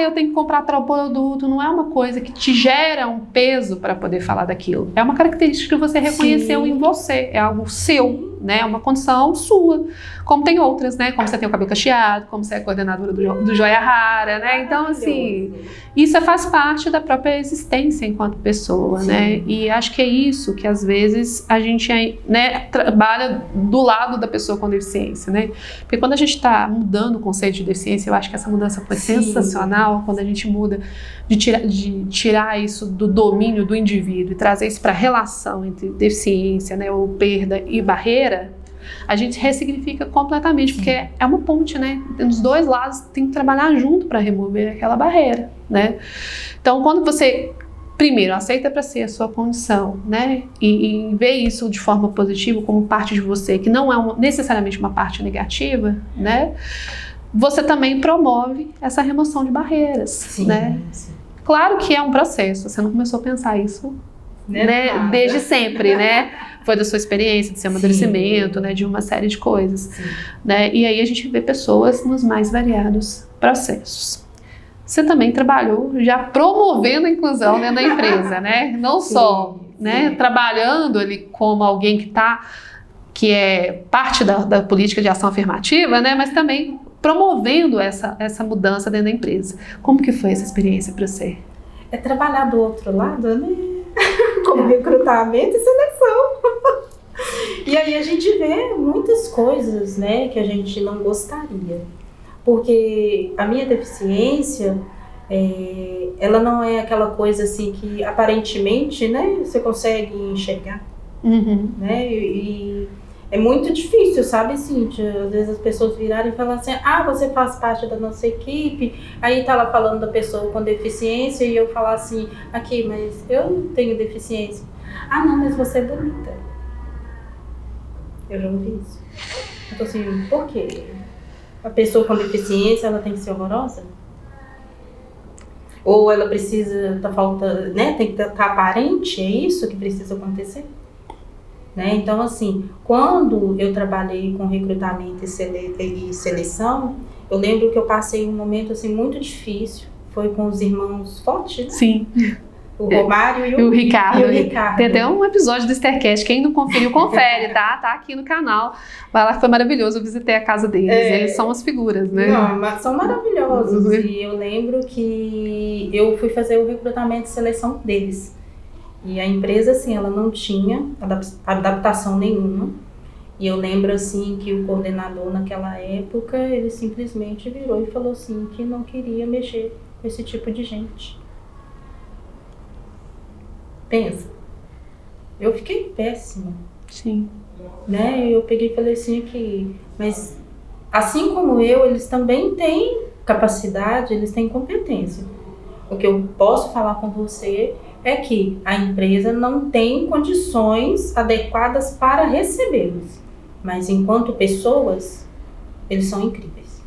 eu tenho que comprar tal produto, não é uma coisa que te gera um peso para poder falar daquilo, é uma característica que você reconheceu em você, é algo seu, né? É uma condição sua, como tem outras, né? Como você tem o cabelo cacheado, como você é coordenadora do Joia Rara, né? Então, assim, isso faz parte da própria existência enquanto pessoa, né? E acho que é isso que às vezes a gente, né, trabalha do lado da pessoa com deficiência, né? Porque quando a gente está mudando o conceito de deficiência, eu acho que essa mudança foi sensacional, quando a gente muda de tirar isso do domínio do indivíduo e trazer isso para a relação entre deficiência, né, ou perda e barreira, a gente ressignifica completamente, porque é uma ponte, né? Dos dois lados tem que trabalhar junto para remover aquela barreira, né? Então, quando você primeiro aceita para si a sua condição, né, e vê isso de forma positiva como parte de você, que não é necessariamente uma parte negativa, né, você também promove essa remoção de barreiras, né? Claro que é um processo, você não começou a pensar isso, né, desde sempre, né? Foi da sua experiência, do seu amadurecimento, né, de uma série de coisas, né? E aí a gente vê pessoas nos mais variados processos. Você também trabalhou já promovendo a inclusão dentro da empresa, né? Não só, né, trabalhando ali como alguém que é parte da política de ação afirmativa, né, mas também promovendo essa mudança dentro da empresa. Como que foi essa experiência para você? É trabalhar do outro lado, né? Como recrutamento e seleção. E aí a gente vê muitas coisas, né, que a gente não gostaria. Porque a minha deficiência, ela não é aquela coisa assim que aparentemente, né, você consegue enxergar. Né? E é muito difícil, sabe, Cíntia? Às vezes as pessoas virarem e falam assim, você faz parte da nossa equipe, aí tá lá falando da pessoa com deficiência e eu falar assim, aqui, mas eu não tenho deficiência. Não, mas você é bonita. Eu já ouvi isso. Eu tô assim, por quê? A pessoa com deficiência, ela tem que ser horrorosa? Ou ela precisa, né, tem que estar aparente? É isso que precisa acontecer? Né? Então, assim, quando eu trabalhei com recrutamento e seleção, eu lembro que eu passei um momento assim, muito difícil. Foi com os irmãos Forte, né? Sim. O Romário e o Ricardo. Ricardo. Tem até um episódio do Starcast, quem não conferiu, confere, tá? Tá aqui no canal. Vai lá que foi maravilhoso, eu visitei a casa deles. Eles são as figuras, né? Não, mas são maravilhosos. E eu lembro que eu fui fazer o recrutamento e seleção deles. E a empresa, assim, ela não tinha adaptação nenhuma. E eu lembro, assim, que o coordenador naquela época, ele simplesmente virou e falou, assim, que não queria mexer com esse tipo de gente. Pensa. Eu fiquei péssima. Sim. Né? Eu peguei e falei assim, mas assim como eu, eles também têm capacidade, eles têm competência. O que eu posso falar com você é que a empresa não tem condições adequadas para recebê-los. Mas enquanto pessoas, eles são incríveis.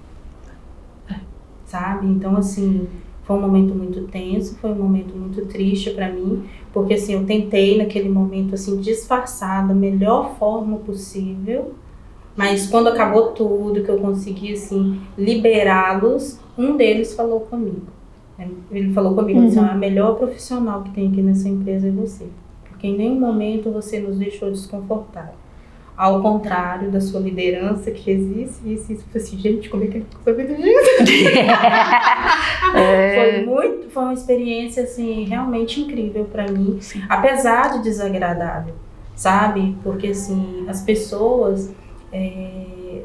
Sabe? Então, assim, foi um momento muito tenso, foi um momento muito triste para mim, porque, assim, eu tentei naquele momento, assim, disfarçar da melhor forma possível, mas quando acabou tudo, que eu consegui, assim, liberá-los, um deles falou comigo. Ele falou comigo, assim, a melhor profissional que tem aqui nessa empresa é você, porque em nenhum momento você nos deixou desconfortável. Ao contrário da sua liderança, que fez isso. Eu falei assim, gente, como é que ele ficou sabendo disso? Foi uma experiência, assim, realmente incrível para mim, sim, apesar de desagradável, sabe? Porque, assim, as pessoas,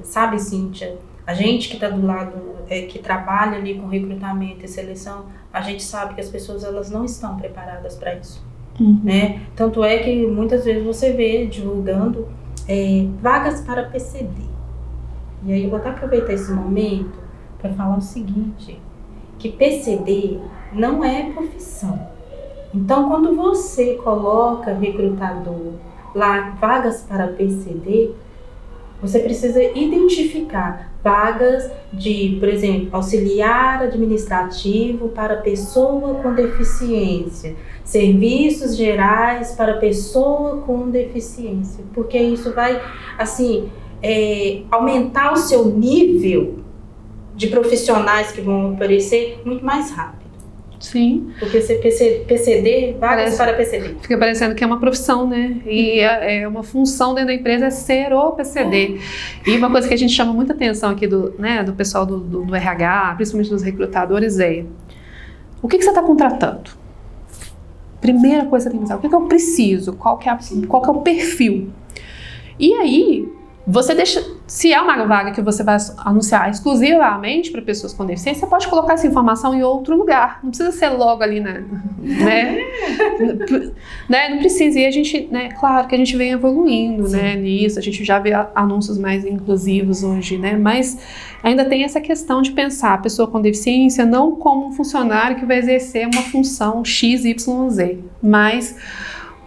sabe, Cíntia, a gente que está do lado, que trabalha ali com recrutamento e seleção, a gente sabe que as pessoas, elas não estão preparadas para isso, né? Tanto é que muitas vezes você vê divulgando vagas para PCD. E aí eu vou até aproveitar esse momento para falar o seguinte, que PCD não é profissão. Então, quando você coloca recrutador lá, vagas para PCD, você precisa identificar vagas de, por exemplo, auxiliar administrativo para pessoa com deficiência, serviços gerais para pessoa com deficiência, porque isso vai, assim, aumentar o seu nível de profissionais que vão aparecer muito mais rápido. Sim. Porque PCD, vagas para PCD. Fica parecendo que é uma profissão, né? E é uma função dentro da empresa é ser o PCD. E uma coisa que a gente chama muita atenção aqui do pessoal do RH, principalmente dos recrutadores, o que você está contratando? Primeira coisa que tem que pensar, o que eu preciso? Qual que é o perfil? E aí, você deixa, se é uma vaga que você vai anunciar exclusivamente para pessoas com deficiência, você pode colocar essa informação em outro lugar. Não precisa ser logo ali, né? Não precisa. E a gente, claro que a gente vem evoluindo, né, nisso. A gente já vê anúncios mais inclusivos hoje, né? Mas ainda tem essa questão de pensar a pessoa com deficiência não como um funcionário que vai exercer uma função X, Y, Z, mas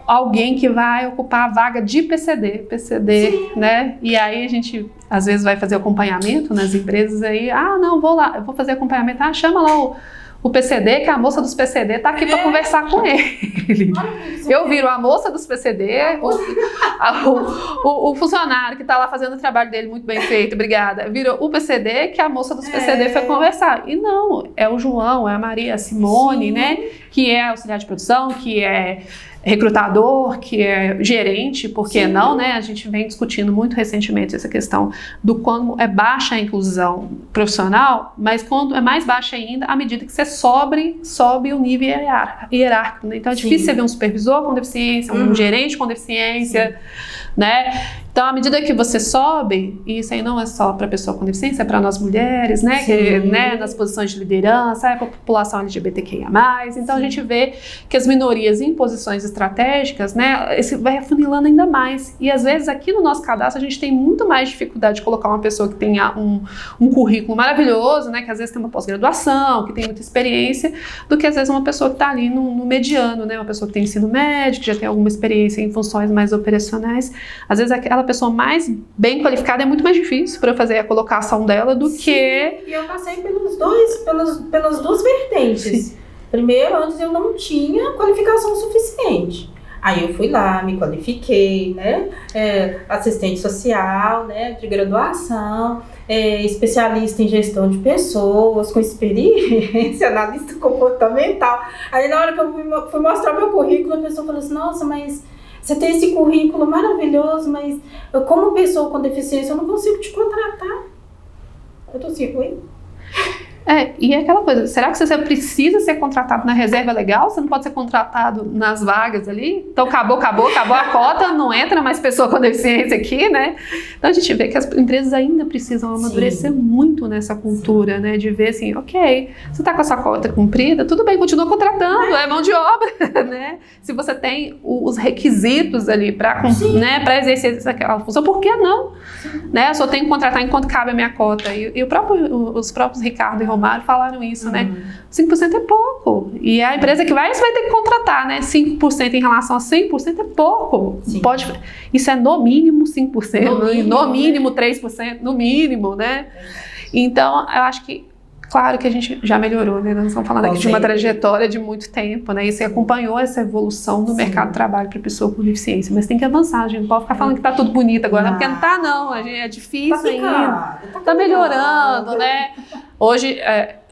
alguém que vai ocupar a vaga de PCD, né? E aí a gente, às vezes, vai fazer acompanhamento nas empresas aí, não, vou lá, eu vou fazer acompanhamento, chama lá o PCD, que a moça dos PCD tá aqui para conversar com ele. Eu viro a moça dos PCD, o funcionário que tá lá fazendo o trabalho dele muito bem feito, obrigada, virou o PCD, que a moça dos PCD foi conversar. E não, é o João, é a Maria, a Simone, né? Que é auxiliar de produção, que é recrutador, que é gerente, por que não, né? A gente vem discutindo muito recentemente essa questão do quando é baixa a inclusão profissional, mas quando é mais baixa ainda, à medida que você sobe o nível hierárquico, né? Então é difícil você ver um supervisor com deficiência, um gerente com deficiência, né? Então, à medida que você sobe, e isso aí não é só para pessoa com deficiência, é para nós mulheres, né? Que, nas posições de liderança, é para a população LGBTQIA+. Então, a gente vê que as minorias em posições estratégicas, né? Esse vai afunilando ainda mais. E, às vezes, aqui no nosso cadastro, a gente tem muito mais dificuldade de colocar uma pessoa que tenha um currículo maravilhoso, né? Que, às vezes, tem uma pós-graduação, que tem muita experiência, do que, às vezes, uma pessoa que está ali no mediano, né? Uma pessoa que tem ensino médio, que já tem alguma experiência em funções mais operacionais. Às vezes, aquela pessoa mais bem qualificada é muito mais difícil para fazer a colocação dela do que... E eu passei pelas duas vertentes. Sim. Primeiro, antes eu não tinha qualificação suficiente. Aí eu fui lá, me qualifiquei, né? Assistente social, né? De graduação, especialista em gestão de pessoas, com experiência, analista comportamental. Aí na hora que eu fui mostrar meu currículo, a pessoa falou assim, nossa, mas você tem esse currículo maravilhoso, mas eu, como pessoa com deficiência, eu não consigo te contratar. Eu tô assim, oi? E é aquela coisa, será que você precisa ser contratado na reserva legal? Você não pode ser contratado nas vagas ali? Então acabou a cota, não entra mais pessoa com deficiência aqui, né? Então a gente vê que as empresas ainda precisam amadurecer muito nessa cultura, né? De ver assim, ok, você tá com a sua cota cumprida, tudo bem, continua contratando, é mão de obra, né? Se você tem os requisitos ali para exercer aquela função, por que não? Né? Eu só tenho que contratar enquanto cabe a minha cota. E os próprios Ricardo e Romário falaram isso, né? 5% é pouco. E a empresa que vai, você vai ter que contratar, né? 5% em relação a 100% é pouco. Isso é no mínimo 5%, no mínimo 3%, no mínimo, né? Então, eu acho que claro que a gente já melhorou, né? Nós estamos falando aqui de uma trajetória de muito tempo, né? E você acompanhou essa evolução do mercado de trabalho para pessoa com deficiência. Mas tem que avançar, a gente não pode ficar falando que está tudo bonito agora, porque não está, não. É difícil ainda. Está melhorando, né? Hoje,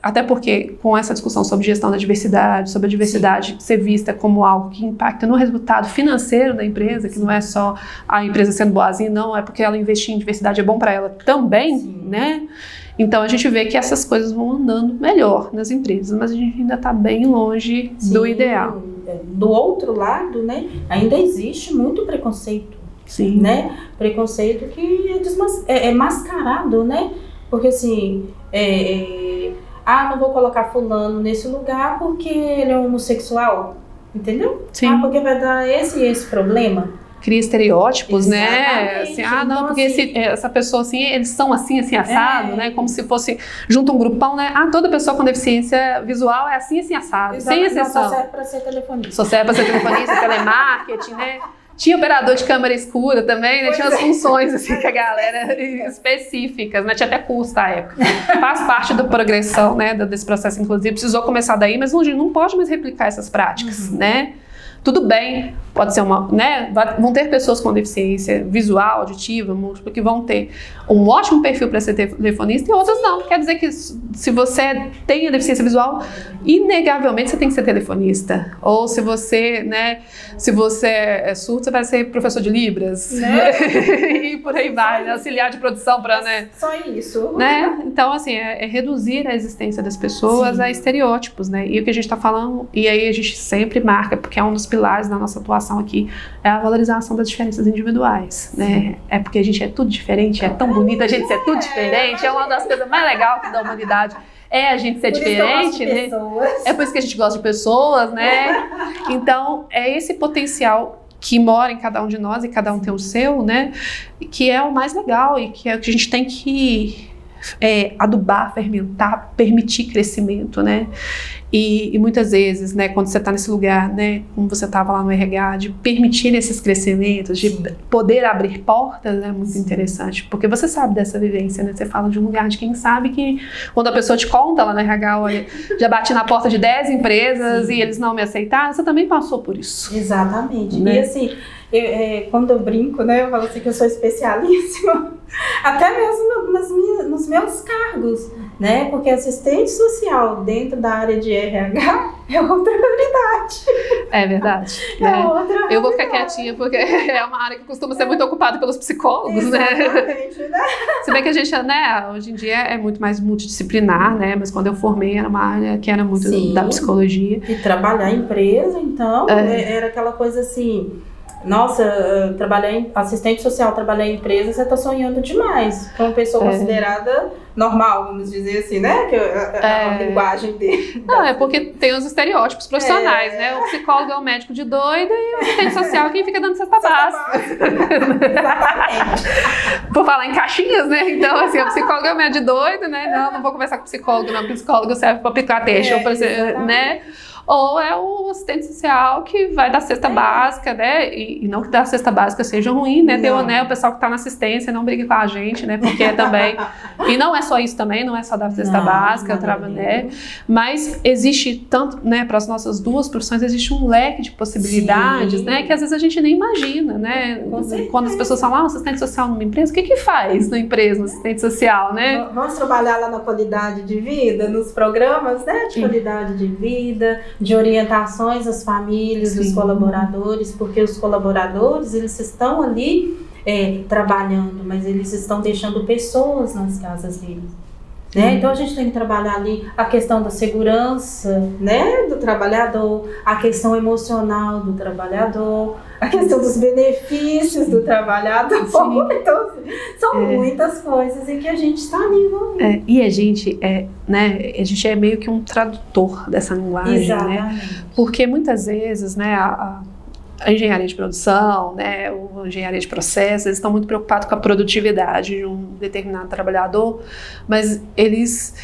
até porque com essa discussão sobre gestão da diversidade, sobre a diversidade ser vista como algo que impacta no resultado financeiro da empresa, que não é só a empresa sendo boazinha, não, é porque ela investir em diversidade é bom para ela também, né? Então a gente vê que essas coisas vão andando melhor nas empresas, mas a gente ainda está bem longe do ideal. Do outro lado, né, ainda existe muito preconceito, né? Preconceito que é mascarado, né? Porque assim, não vou colocar fulano nesse lugar porque ele é homossexual, entendeu? Porque vai dar esse problema. Cria estereótipos, né? Assim, não, porque essa pessoa, assim, eles são assim, assado, né? Como se fosse, junto um grupão, né? Toda pessoa com deficiência visual é assim, assado. Sem exceção. Só serve para ser telefonista. Só serve para ser telefonista, telemarketing, né? Tinha operador de câmera escura também, né? Tinha umas funções, assim, que a galera específicas, né? Tinha até curso na época. Faz parte da progressão, né? Desse processo, inclusive. Precisou começar daí, mas não pode mais replicar essas práticas, né? Tudo bem, pode ser né? Vão ter pessoas com deficiência visual, auditiva, múltipla, que vão ter um ótimo perfil para ser telefonista e outras não. Quer dizer que se você tem a deficiência visual, inegavelmente você tem que ser telefonista. Ou se você, né? Se você é surdo, você vai ser professor de Libras. Né? E por aí vai, né? Auxiliar de produção para, né? Só isso. Né? Então, assim, é reduzir a existência das pessoas a estereótipos, né? E o que a gente está falando, e aí a gente sempre marca, porque é um dos pilares da nossa atuação aqui, é a valorização das diferenças individuais, né? É porque a gente é tudo diferente, é tão bonito a gente ser tudo diferente, é uma das coisas mais legais da humanidade. A gente ser diferente, né? É por isso que a gente gosta de pessoas, né? Então, é esse potencial que mora em cada um de nós e cada um tem o seu, né? Que é o mais legal e que é o que a gente tem que adubar, fermentar, permitir crescimento, né? E muitas vezes, né, quando você está nesse lugar, né, como você estava lá no RH, de permitir esses crescimentos, de poder abrir portas, é muito interessante, porque você sabe dessa vivência, né? Você fala de um lugar de quem sabe que quando a pessoa te conta lá no RH, olha, já bati na porta de 10 empresas e eles não me aceitaram, você também passou por isso. Exatamente. Né? E assim, quando eu brinco, né, eu falo assim que eu sou especialíssima, até mesmo nos meus cargos, né? Porque assistente social dentro da área de RH é outra realidade. É verdade. Né? Eu vou ficar quietinha porque é uma área que costuma ser muito ocupada pelos psicólogos, né? Se bem que a gente, né, hoje em dia é muito mais multidisciplinar, né? Mas quando eu formei era uma área que era muito da psicologia. E trabalhar em empresa, então, era aquela coisa assim... Nossa, assistente social, trabalhar em empresa, você está sonhando demais. Para uma pessoa considerada normal, vamos dizer assim, né? Que a linguagem dele. Não, é porque tem os estereótipos profissionais, né? O psicólogo é um médico de doido e o assistente social é quem fica dando cesta básica. Exatamente. Por falar em caixinhas, né? Então, assim, o psicólogo é um médico de doido, né? Não vou conversar com o psicólogo, não. O psicólogo serve para aplicar teste, né? Ou é o assistente social que vai dar cesta básica, né? E não que dar cesta básica seja ruim, né? O pessoal que está na assistência não briga com a gente, né? Porque também... E não é só isso também, não é só dar cesta básica, né? Mas existe tanto, né? Para as nossas duas profissões, existe um leque de possibilidades, né? Que às vezes a gente nem imagina, né? Quando as pessoas falam, assistente social numa empresa, o que faz na empresa, no assistente social, né? Vamos trabalhar lá na qualidade de vida, nos programas, né? De qualidade de vida, de orientações às famílias, dos colaboradores, porque os colaboradores, eles estão ali trabalhando, mas eles estão deixando pessoas nas casas deles. Né? Então a gente tem que trabalhar ali a questão da segurança, né, do trabalhador, a questão emocional do trabalhador, a questão dos benefícios do trabalhador. Então, são muitas coisas em que a gente está ali envolvido. E a gente a gente é meio que um tradutor dessa linguagem, né? Porque muitas vezes, né, a engenharia de produção, né, a engenharia de processos, eles estão muito preocupados com a produtividade de um determinado trabalhador, mas eles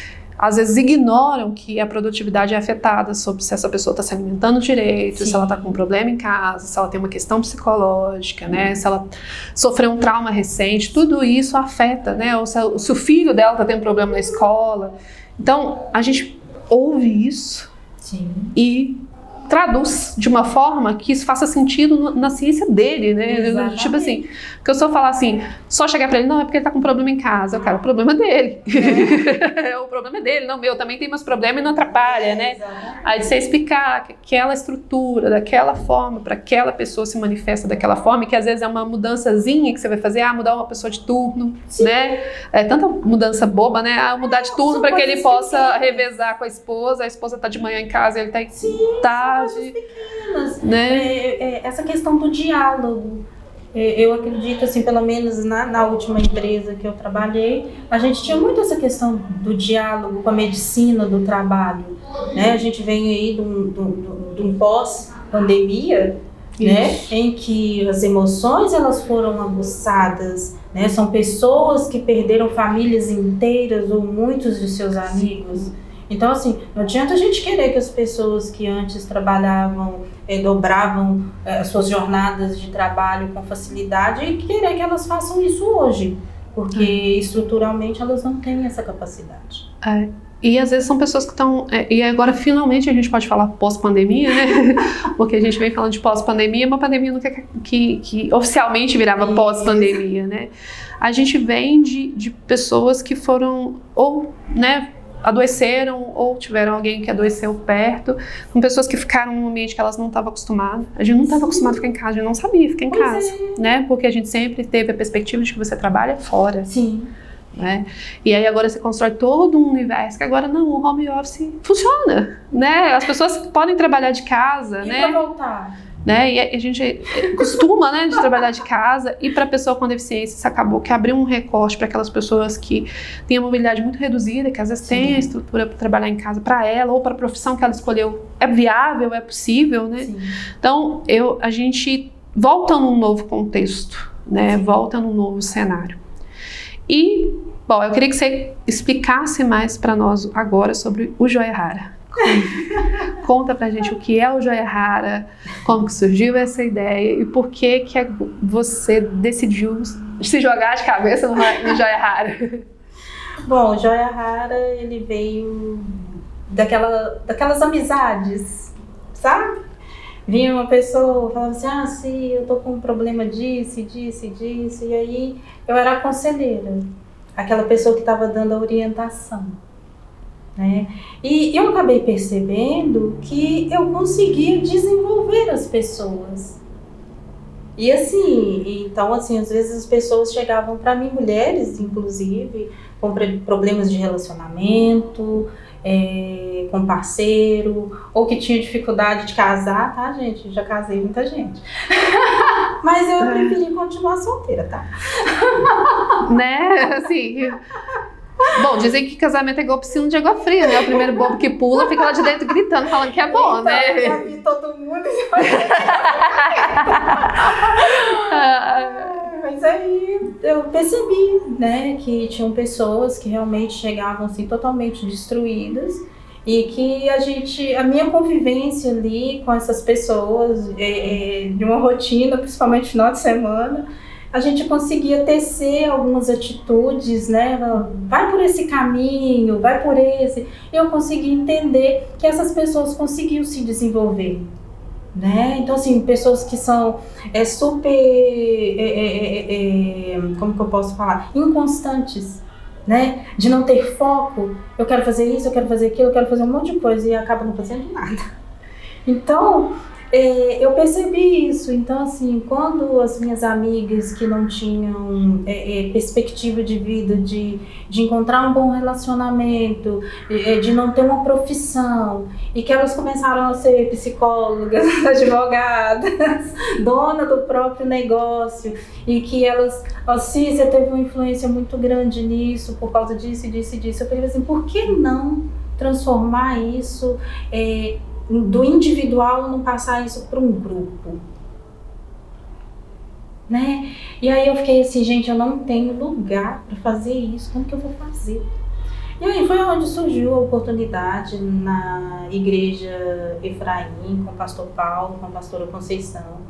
às vezes ignoram que a produtividade é afetada sobre se essa pessoa está se alimentando direito, Sim. se ela está com um problema em casa, se ela tem uma questão psicológica, né? Se ela sofreu um trauma recente, tudo isso afeta, né? Ou se o filho dela está tendo problema na escola. Então, a gente ouve isso Sim. e traduz de uma forma que isso faça sentido na ciência dele, né? Exatamente. Tipo assim, porque eu só falar assim, só chegar pra ele, não, é porque ele tá com problema em casa. Eu, cara, o problema é dele. O problema é dele, não meu, também tem meus problemas e não atrapalha, né? Exatamente. Aí você explicar que aquela estrutura, daquela forma, para aquela pessoa se manifesta daquela forma, e que às vezes é uma mudançazinha que você vai fazer, mudar uma pessoa de turno, Sim. né? É tanta mudança boba, né? Mudar de turno para que ele possa revezar com a esposa tá de manhã em casa, ele tá em tarde, Pequenas. né? Essa questão do diálogo. Eu acredito, assim, pelo menos na última empresa que eu trabalhei, a gente tinha muito essa questão do diálogo com a medicina do trabalho, né? A gente vem aí de um pós-pandemia, né? Em que as emoções elas foram aguçadas, né? São pessoas que perderam famílias inteiras ou muitos de seus amigos. Então, assim, não adianta a gente querer que as pessoas que antes trabalhavam, dobravam as suas jornadas de trabalho com facilidade e querer que elas façam isso hoje, porque estruturalmente elas não têm essa capacidade. E às vezes são pessoas que estão... e agora finalmente a gente pode falar pós-pandemia, né? Porque a gente vem falando de pós-pandemia, uma pandemia nunca que oficialmente virava pós-pandemia, né? A gente vem de pessoas que foram ou, né, adoeceram ou tiveram alguém que adoeceu perto, com pessoas que ficaram num ambiente que elas não estavam acostumadas. A gente não estava acostumado a ficar em casa, a gente não sabia ficar em casa, né? Porque a gente sempre teve a perspectiva de que você trabalha fora. Sim. Né? E aí agora você constrói todo um universo que agora não, o home office funciona, né? As pessoas podem trabalhar de casa, E né? para voltar? Né? E a gente costuma, né, de trabalhar de casa, e para a pessoa com deficiência isso acabou que abriu um recorte para aquelas pessoas que têm a mobilidade muito reduzida, que às vezes tem a estrutura para trabalhar em casa para ela ou para a profissão que ela escolheu, é viável, é possível, né? Sim. Então a gente volta num novo contexto, né? Volta num novo cenário. E, bom, eu queria que você explicasse mais para nós agora sobre o Joia Rara. Conta pra gente o que é o Joia Rara, como que surgiu essa ideia e por que você decidiu se jogar de cabeça no Joia Rara. Bom, o Joia Rara, ele veio daquelas amizades, sabe? Vinha uma pessoa, falava assim, sim, eu tô com um problema disso, e aí eu era a conselheira, aquela pessoa que estava dando a orientação. Né? E eu acabei percebendo que eu conseguia desenvolver as pessoas. E assim, então assim, às vezes as pessoas chegavam para mim, mulheres inclusive, com problemas de relacionamento, com parceiro, ou que tinha dificuldade de casar, tá, gente? Já casei muita gente. Mas eu preferi continuar solteira, tá? Né, assim... Bom, dizem que casamento é igual piscina de água fria, né? O primeiro bobo que pula fica lá de dentro gritando, falando que é bom, então, né? Eu já vi todo mundo. Mas aí eu percebi, né, que tinham pessoas que realmente chegavam assim totalmente destruídas e que a minha convivência ali com essas pessoas, de uma rotina, principalmente no final de semana, a gente conseguia tecer algumas atitudes, né? Vai por esse caminho, vai por esse. Eu conseguia entender que essas pessoas conseguiam se desenvolver, né? Então, assim, pessoas que são super, como que eu posso falar? Inconstantes, né? De não ter foco. Eu quero fazer isso, eu quero fazer aquilo, eu quero fazer um monte de coisa e acaba não fazendo nada. Então... eu percebi isso. Então, assim, quando as minhas amigas que não tinham perspectiva de vida, de encontrar um bom relacionamento, de não ter uma profissão, e que elas começaram a ser psicólogas, advogadas, dona do próprio negócio, e que elas, Cícia teve uma influência muito grande nisso, por causa disso, eu falei assim, por que não transformar isso do individual, não passar isso para um grupo, né? E aí eu fiquei assim, gente, eu não tenho lugar para fazer isso, como que eu vou fazer? E aí foi onde surgiu a oportunidade na igreja Efraim, com o pastor Paulo, com a pastora Conceição,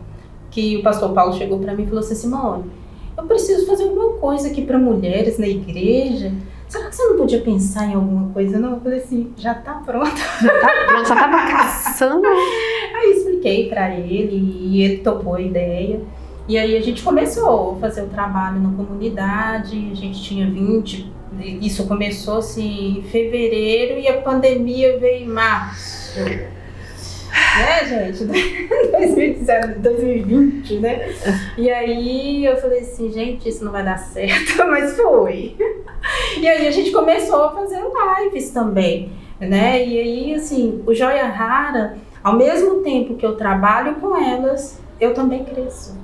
que o pastor Paulo chegou para mim e falou assim: Simone, eu preciso fazer alguma coisa aqui para mulheres na igreja. Será que você não podia pensar em alguma coisa? Não, eu falei assim, já tá pronto. Já tava caçando. Aí expliquei para ele e ele topou a ideia. E aí a gente começou a fazer o trabalho na comunidade, a gente tinha 20, isso começou assim em fevereiro e a pandemia veio em março. Né, gente? 2020, né? E aí eu falei assim, gente, isso não vai dar certo, mas foi. E aí a gente começou a fazer lives também, né? E aí, assim, o Joia Rara, ao mesmo tempo que eu trabalho com elas, eu também cresço.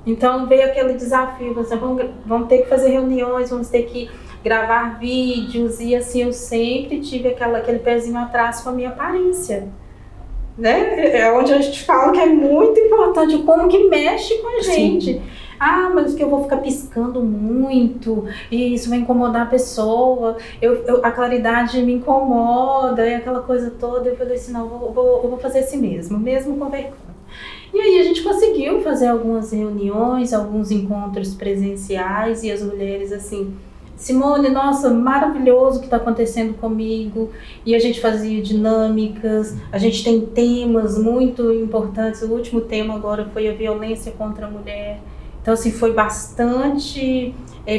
Então veio aquele desafio, você vamos ter que fazer reuniões, vamos ter que gravar vídeos, e assim, eu sempre tive aquele pezinho atrás com a minha aparência. Né? É onde a gente fala que é muito importante, como que mexe com a gente. Sim. Ah, mas que eu vou ficar piscando muito e isso vai incomodar a pessoa, a claridade me incomoda e aquela coisa toda. Eu falei assim, não, eu vou fazer assim mesmo com vergonha. E aí a gente conseguiu fazer algumas reuniões, alguns encontros presenciais, e as mulheres assim, Simone, nossa, maravilhoso o que está acontecendo comigo. E a gente fazia dinâmicas, a gente tem temas muito importantes. O último tema agora foi a violência contra a mulher. Então, assim, foi bastante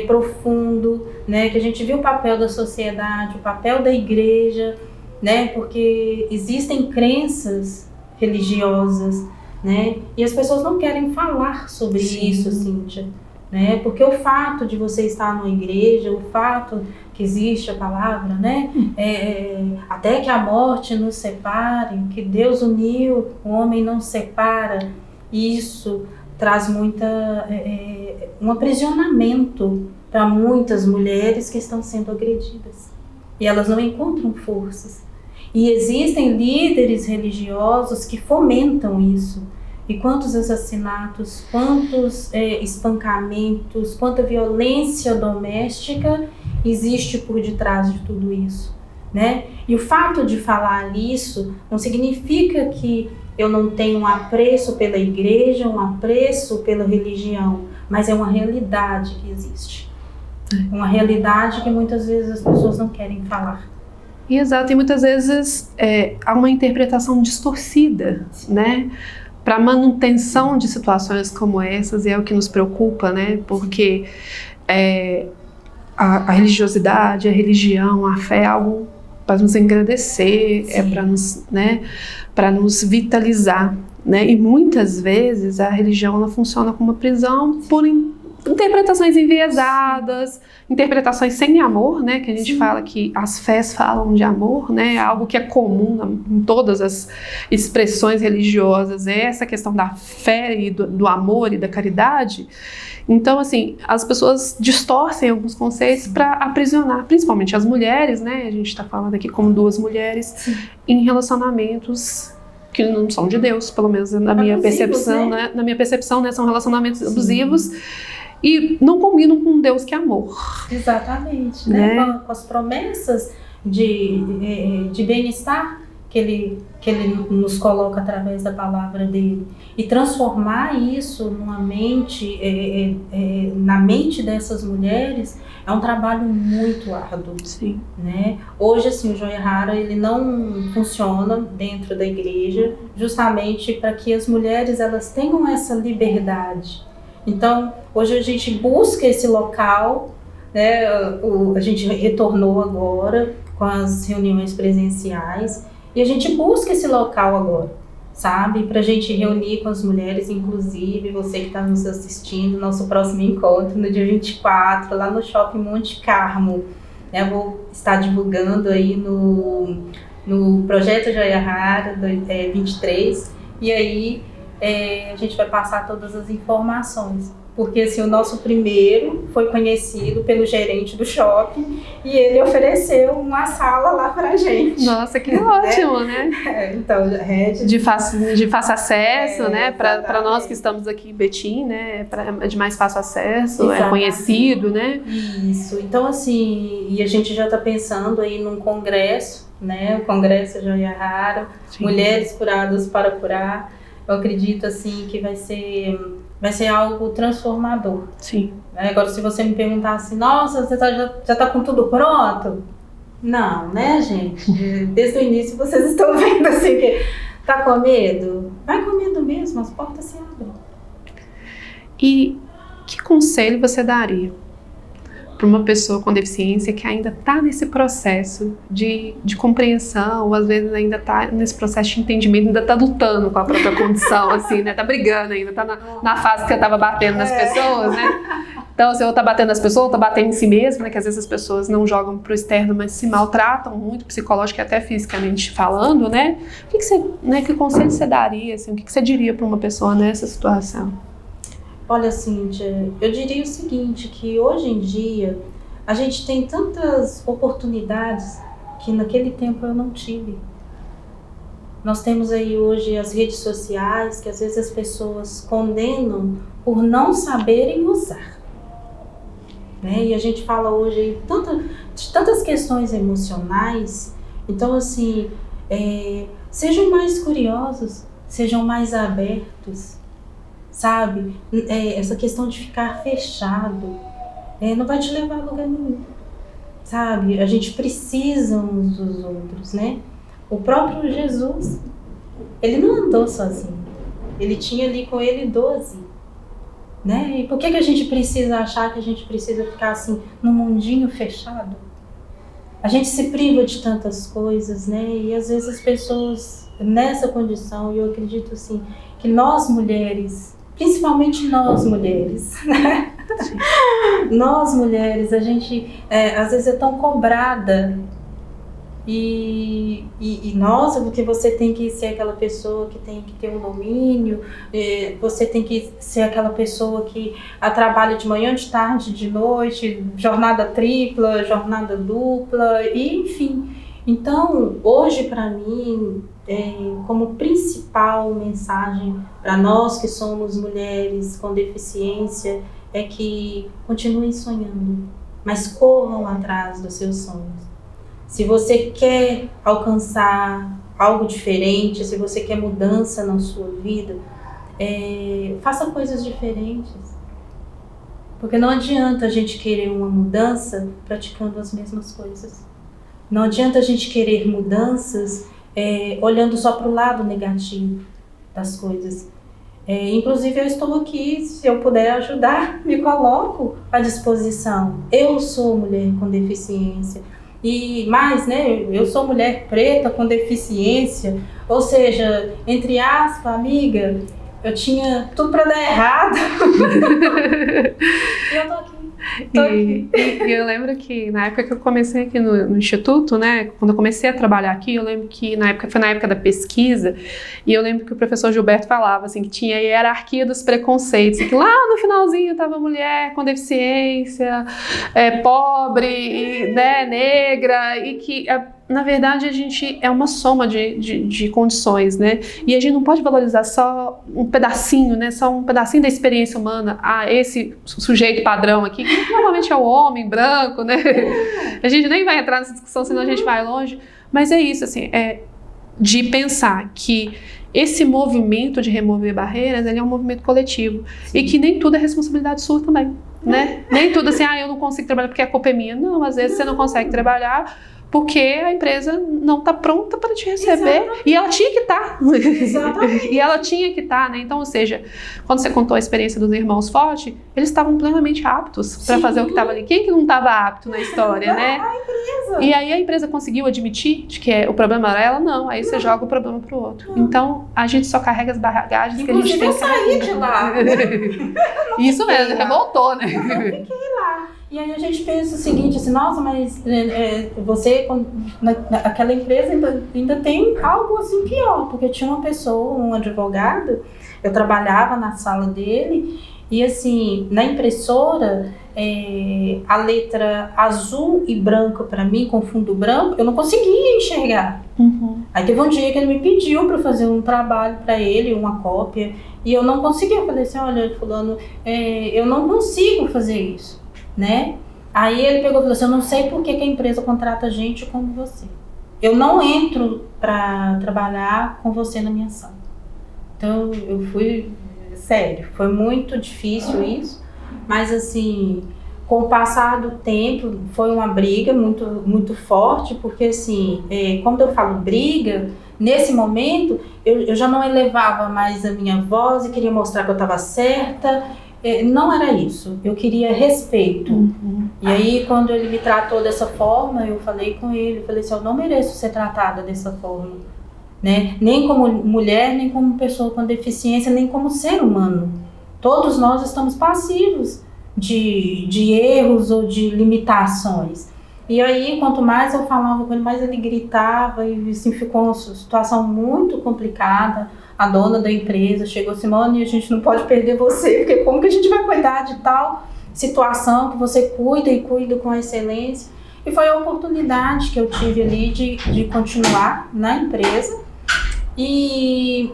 profundo, né? Que a gente viu o papel da sociedade, o papel da igreja, né? Porque existem crenças religiosas, né? E as pessoas não querem falar sobre isso, Cíntia. Né? Porque o fato de você estar numa igreja, o fato que existe a palavra, né? Até que a morte nos separe, que Deus uniu, o homem não separa, isso traz um aprisionamento para muitas mulheres que estão sendo agredidas. E elas não encontram forças. E existem líderes religiosos que fomentam isso. E quantos assassinatos, quantos espancamentos, quanta violência doméstica existe por detrás de tudo isso, né? E o fato de falar isso não significa que eu não tenho um apreço pela igreja, um apreço pela religião, mas é uma realidade que existe. Uma realidade que muitas vezes as pessoas não querem falar. Exato, e muitas vezes há uma interpretação distorcida, né? Para manutenção de situações como essas, e é o que nos preocupa, né? Porque a religiosidade, a religião, a fé é algo para nos engrandecer, é para nos, né, para nos vitalizar, né? E muitas vezes a religião ela funciona como uma prisão por interpretações enviesadas, interpretações sem amor, né? Que a gente fala que as fés falam de amor, né? Algo que é comum em todas as expressões religiosas, é essa questão da fé e do amor e da caridade. Então, assim, as pessoas distorcem alguns conceitos para aprisionar, principalmente as mulheres, né? A gente está falando aqui como duas mulheres em relacionamentos que não são de Deus, pelo menos na minha percepção, né? Na minha percepção, né? São relacionamentos abusivos. E não combinam com um Deus que é amor. Exatamente, né? Com as promessas de bem-estar que ele nos coloca através da palavra dele. E transformar isso numa mente, na mente dessas mulheres, é um trabalho muito árduo. Sim. Né? Hoje, assim, o Joia Rara, ele não funciona dentro da igreja, justamente para que as mulheres elas tenham essa liberdade. Então, hoje a gente busca esse local, né? A gente retornou agora com as reuniões presenciais e a gente busca esse local agora, sabe? Para a gente reunir com as mulheres, inclusive você que está nos assistindo, nosso próximo encontro no dia 24, lá no Shopping Monte Carmo. Eu vou estar divulgando aí no Projeto Joia Rara 23 e aí a gente vai passar todas as informações. porque assim, o nosso primeiro foi conhecido pelo gerente do shopping e ele ofereceu uma sala lá pra gente. Nossa, que ótimo, né? Então, de fácil acesso, né? Para nós que estamos aqui em Betim, né? É de mais fácil acesso, exatamente. É conhecido, né? Isso. Então, assim, e a gente já está pensando aí num congresso, né? O congresso já é raro, sim. Mulheres curadas para curar. Eu acredito, assim, que vai ser algo transformador. Sim. Agora, se você me perguntar assim, nossa, você já tá com tudo pronto? Não, né, gente? Desde o início vocês estão vendo assim que tá com medo? Vai com medo mesmo, as portas se abrem. E que conselho você daria para uma pessoa com deficiência que ainda está nesse processo de compreensão, ou às vezes ainda está nesse processo de entendimento, ainda está lutando com a própria condição, assim, né? Tá brigando ainda, tá na fase que você estava batendo nas pessoas, né? Então, se eu tá batendo nas pessoas, tá batendo em si mesmo, né? Que às vezes as pessoas não jogam pro externo, mas se maltratam muito, psicológica e até fisicamente falando, né? Que conselho você daria, assim? O que você diria para uma pessoa nessa situação? Olha, Cíntia, eu diria o seguinte, que hoje em dia a gente tem tantas oportunidades que naquele tempo eu não tive. Nós temos aí hoje as redes sociais, que às vezes as pessoas condenam por não saberem usar. Né? E a gente fala hoje aí de tantas questões emocionais. Então, assim, sejam mais curiosos, sejam mais abertos, sabe? Essa questão de ficar fechado não vai te levar a lugar nenhum, sabe? A gente precisa uns dos outros, né? O próprio Jesus, ele não andou sozinho, ele tinha ali com ele 12, né? E por que a gente precisa achar que a gente precisa ficar assim num mundinho fechado? A gente se priva de tantas coisas, né? E às vezes as pessoas nessa condição, e eu acredito assim, que nós mulheres, principalmente nós mulheres, né? Nós mulheres, a gente às vezes é tão cobrada e nossa, porque você tem que ser aquela pessoa que tem que ter um domínio, você tem que ser aquela pessoa que trabalha de manhã, de tarde, de noite, jornada tripla, jornada dupla, e enfim. Então, hoje para mim, como principal mensagem para nós que somos mulheres com deficiência, é que continuem sonhando, mas corram atrás dos seus sonhos. Se você quer alcançar algo diferente, se você quer mudança na sua vida, faça coisas diferentes. Porque não adianta a gente querer uma mudança praticando as mesmas coisas. Não adianta a gente querer mudanças olhando só para o lado negativo das coisas. Inclusive eu estou aqui, se eu puder ajudar, me coloco à disposição. Eu sou mulher com deficiência. E mais, né, eu sou mulher preta com deficiência, ou seja, entre aspas, amiga, eu tinha tudo para dar errado. E eu tô aqui. E eu lembro que na época que eu comecei aqui no Instituto, né, quando eu comecei a trabalhar aqui, eu lembro que foi na época da pesquisa, e eu lembro que o professor Gilberto falava assim, que tinha a hierarquia dos preconceitos, e que lá no finalzinho estava mulher com deficiência, pobre, né, negra, e que na verdade a gente é uma soma de condições, né? E a gente não pode valorizar só um pedacinho, né? Só um pedacinho da experiência humana. Esse sujeito padrão aqui, que normalmente é o homem branco, né? A gente nem vai entrar nessa discussão, senão a gente vai longe. Mas é isso, assim, de pensar que esse movimento de remover barreiras, ele é um movimento coletivo. Sim. E que nem tudo é responsabilidade sua também, né? Nem tudo assim, eu não consigo trabalhar porque a culpa é minha. Não, às vezes você não consegue trabalhar porque a empresa não está pronta para te receber. Exatamente. E ela tinha que estar. E ela tinha que estar, né? Então, ou seja, quando você contou a experiência dos irmãos Forte, eles estavam plenamente aptos para fazer o que estava ali. Quem que não estava apto na história, né? A empresa. E aí a empresa conseguiu admitir de que o problema era ela? Não. Aí você joga o problema pro outro. Não. Então, a gente só carrega as bagagens que a gente tem. Eu saí de lá. Isso mesmo, revoltou, né? Eu fiquei lá. E aí a gente pensa o seguinte, assim, nossa, mas você, aquela empresa ainda tem algo assim pior, porque tinha uma pessoa, um advogado, eu trabalhava na sala dele, E assim, na impressora, a letra azul e branco para mim, com fundo branco, eu não conseguia enxergar. Aí teve um dia que ele me pediu para fazer um trabalho para ele, uma cópia, e eu não conseguia. Eu falei assim, olha, fulano, eu não consigo fazer isso, né? Aí ele pegou e falou assim, eu não sei por que a empresa contrata gente como você. Eu não entro para trabalhar com você na minha sala. Então eu fui, sério, foi muito difícil isso, mas assim, com o passar do tempo foi uma briga muito, muito forte, porque assim, quando eu falo briga, nesse momento eu já não elevava mais a minha voz e queria mostrar que eu estava certa. Não era isso, eu queria respeito. E aí quando ele me tratou dessa forma, eu falei com ele, falei assim, eu não mereço ser tratada dessa forma, né? Nem como mulher, nem como pessoa com deficiência, nem como ser humano. Todos nós estamos passivos de erros ou de limitações. E aí, quanto mais eu falava com ele, mais ele gritava, e assim, ficou uma situação muito complicada. A dona da empresa chegou, Simone, a gente não pode perder você, porque como que a gente vai cuidar de tal situação que você cuida e cuida com excelência? E foi a oportunidade que eu tive ali de continuar na empresa e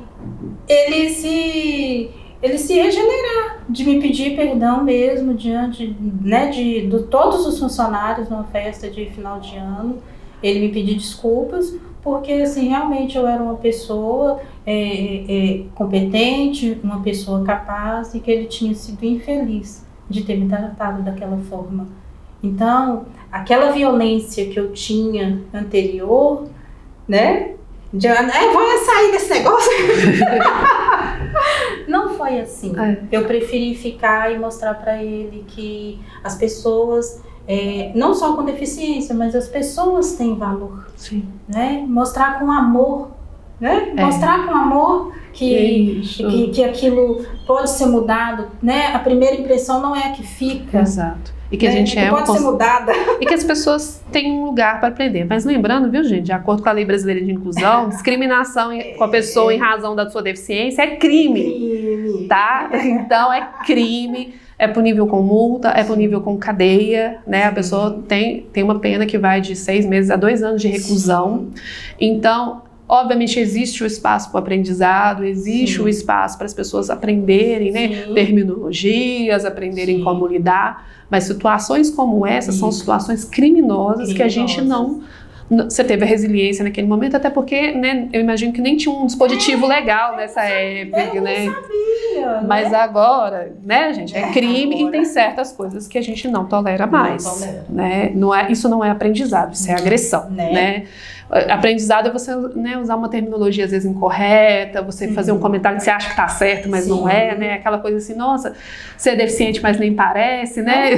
ele se regenerar, de me pedir perdão mesmo diante, né, de todos os funcionários numa festa de final de ano. Ele me pediu desculpas, porque assim, realmente eu era uma pessoa competente, uma pessoa capaz, e que ele tinha sido infeliz de ter me tratado daquela forma. Então, aquela violência que eu tinha anterior, né, vou sair desse negócio. Não foi assim. Eu preferi ficar e mostrar para ele que as pessoas, não só com deficiência, mas as pessoas têm valor. Sim. Né? Mostrar com amor, né? Mostrar com amor que aquilo pode ser mudado, né? A primeira impressão não é a que fica. Exato. E que a gente pode ser mudada. E que as pessoas têm um lugar para aprender. Mas lembrando, viu, gente, de acordo com a Lei Brasileira de Inclusão, discriminação com a pessoa em razão da sua deficiência é crime. Tá? Então é crime, é punível com multa, é punível com cadeia, né? A pessoa tem uma pena que vai de 6 meses a 2 anos de reclusão. Então, obviamente, existe o espaço para o aprendizado, existe o espaço para as pessoas aprenderem, né, terminologias, aprenderem como lidar, mas situações como essa são situações criminosas que a gente não... Você teve a resiliência naquele momento, até porque, né, eu imagino que nem tinha um dispositivo legal nessa época, né? Eu não sabia, mas agora, né, gente, é crime e tem certas coisas que a gente não tolera mais. Não tolera. Né? Isso não é aprendizado, isso é agressão, né? Aprendizado é você, né, usar uma terminologia às vezes incorreta, você fazer um comentário que você acha que está certo, mas não é, né? Aquela coisa assim, nossa, você é deficiente, mas nem parece, né?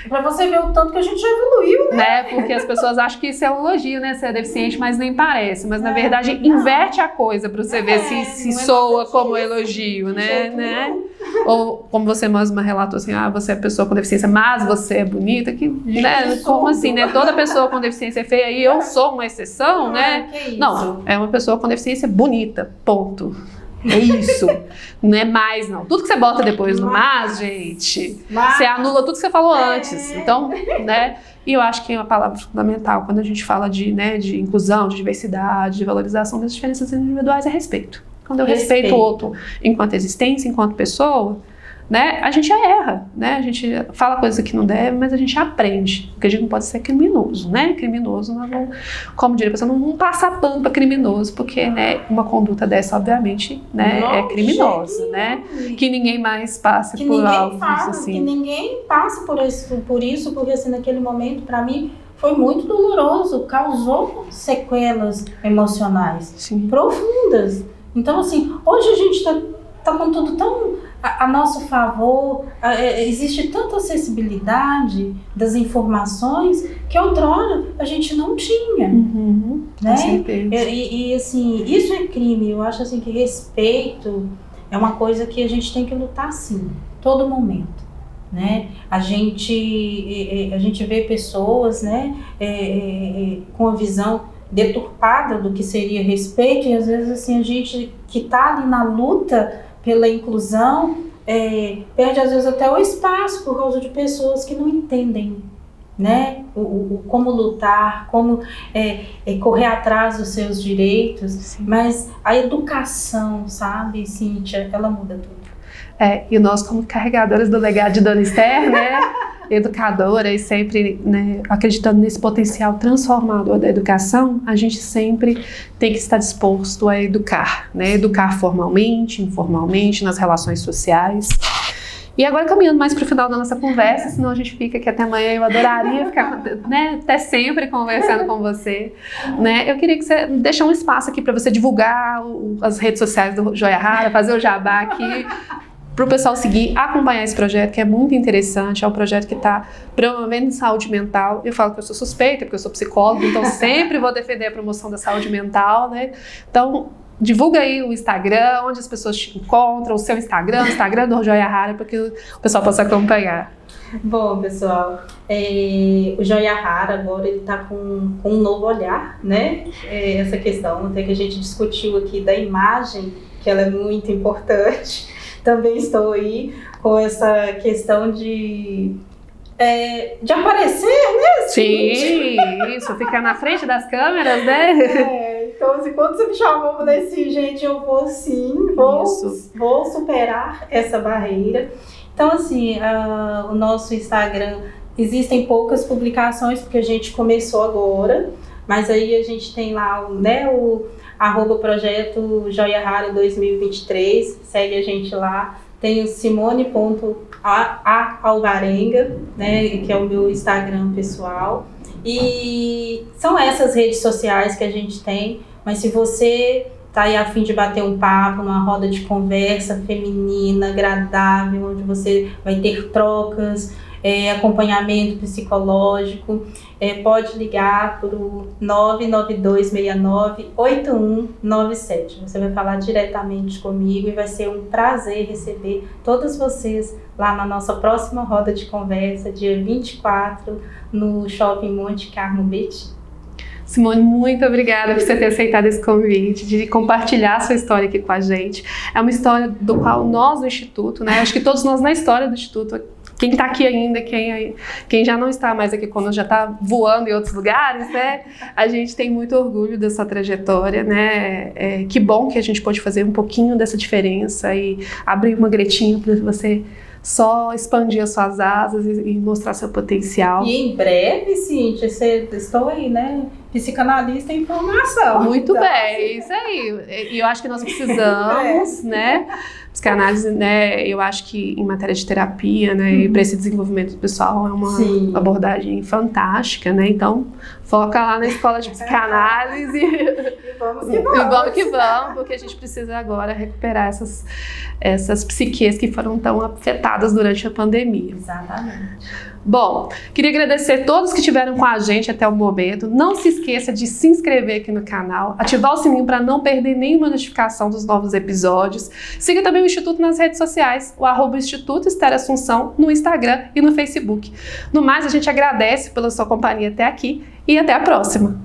Pra você ver o tanto que a gente já evoluiu, né? Porque as pessoas acham que isso é um elogio, né? Você é deficiente, mas nem parece. Mas na verdade, inverte a coisa para você ver se soa como elogio, né? Ou como você mesma relatou assim, você é pessoa com deficiência, mas você é bonita, né? Como assim, né? Toda pessoa com deficiência é feia e eu sou uma exceção, né? Não, é uma pessoa com deficiência bonita, ponto. É isso. Não é mais, não. Tudo que você bota depois no mas, gente, você anula tudo que você falou antes. Então, né? E eu acho que é uma palavra fundamental quando a gente fala de inclusão, de diversidade, de valorização das diferenças individuais, é respeito. Quando eu respeito o outro enquanto existência, enquanto pessoa, né, a gente erra, né? A gente fala coisa que não deve, mas a gente aprende, porque a gente não pode ser criminoso, né? Criminoso, não, como diria a pessoa, não passa pano para criminoso, porque, né, uma conduta dessa, obviamente, né, é criminosa, né? Que ninguém mais passe por algo assim. Que ninguém passe por isso, porque assim, naquele momento, para mim, foi muito doloroso, causou sequelas emocionais profundas. Então, assim, hoje a gente tá com tudo tão a nosso favor, existe tanta acessibilidade das informações que outrora a gente não tinha, né? Com certeza. E assim, isso é crime. Eu acho assim que respeito é uma coisa que a gente tem que lutar sim, todo momento, né? A gente vê pessoas, né, com a visão deturpada do que seria respeito, e às vezes assim, a gente que está ali na luta pela inclusão, perde às vezes até o espaço por causa de pessoas que não entendem, né, como lutar, como correr atrás dos seus direitos. Sim. Mas a educação, sabe, Cíntia, ela muda tudo. E nós, como carregadores do legado de Dona Esther, né, educadora e sempre, né, acreditando nesse potencial transformador da educação, a gente sempre tem que estar disposto a educar, né, educar formalmente, informalmente, nas relações sociais. E agora caminhando mais para o final da nossa conversa, senão a gente fica aqui até amanhã, eu adoraria ficar, né, até sempre conversando com você, né? Eu queria que você deixe um espaço aqui para você divulgar as redes sociais do Joia Rara, fazer o jabá aqui, para o pessoal seguir, acompanhar esse projeto, que é muito interessante. É um projeto que está promovendo saúde mental. Eu falo que eu sou suspeita, porque eu sou psicóloga, então sempre vou defender a promoção da saúde mental, né? Então, divulga aí o Instagram, onde as pessoas te encontram, o seu Instagram, o Instagram do Joia Rara, para que o pessoal possa acompanhar. Bom, pessoal, o Joia Rara agora ele está com um novo olhar, né? Essa questão até que a gente discutiu aqui da imagem, que ela é muito importante. Também estou aí com essa questão de aparecer, né? Sim, isso, ficar na frente das câmeras, né? Então, assim, quando você me chamou, eu falei assim, gente, eu vou sim, vou superar essa barreira. Então, assim, o nosso Instagram, existem poucas publicações, porque a gente começou agora, mas aí a gente tem lá o @projeto Joia Rara 2023, segue a gente lá. Tem o simone.alvarenga, né, que é o meu Instagram pessoal. E são essas redes sociais que a gente tem, mas se você tá aí a fim de bater um papo, numa roda de conversa feminina, agradável, onde você vai ter trocas, acompanhamento psicológico, pode ligar para o 99269-8197. Você vai falar diretamente comigo e vai ser um prazer receber todas vocês lá na nossa próxima roda de conversa, dia 24, no Shopping Monte Carmo Betim. Simone, muito obrigada por você ter aceitado esse convite, de compartilhar a sua história aqui com a gente. É uma história do qual nós do Instituto, né, acho que todos nós na história do Instituto, quem está aqui ainda, quem já não está mais aqui conosco, já está voando em outros lugares, né? A gente tem muito orgulho dessa trajetória, né? Que bom que a gente pode fazer um pouquinho dessa diferença e abrir uma gretinha para você só expandir as suas asas e mostrar seu potencial. E em breve, Cíntia, estou aí, né? Psicanalista em formação. Muito então, bem, isso aí. E eu acho que nós precisamos, né? Psicanálise, né? Eu acho que em matéria de terapia, né? E para esse desenvolvimento pessoal é uma abordagem fantástica, né? Então, foca lá na escola de psicanálise. E vamos que vamos. E vamos que vamos, porque a gente precisa agora recuperar essas psiques que foram tão afetadas durante a pandemia. Exatamente. Bom, queria agradecer a todos que estiveram com a gente até o momento. Não se esqueça de se inscrever aqui no canal, ativar o sininho para não perder nenhuma notificação dos novos episódios. Siga também o Instituto nas redes sociais, o @Instituto Esther Assunção no Instagram e no Facebook. No mais, a gente agradece pela sua companhia até aqui e até a próxima.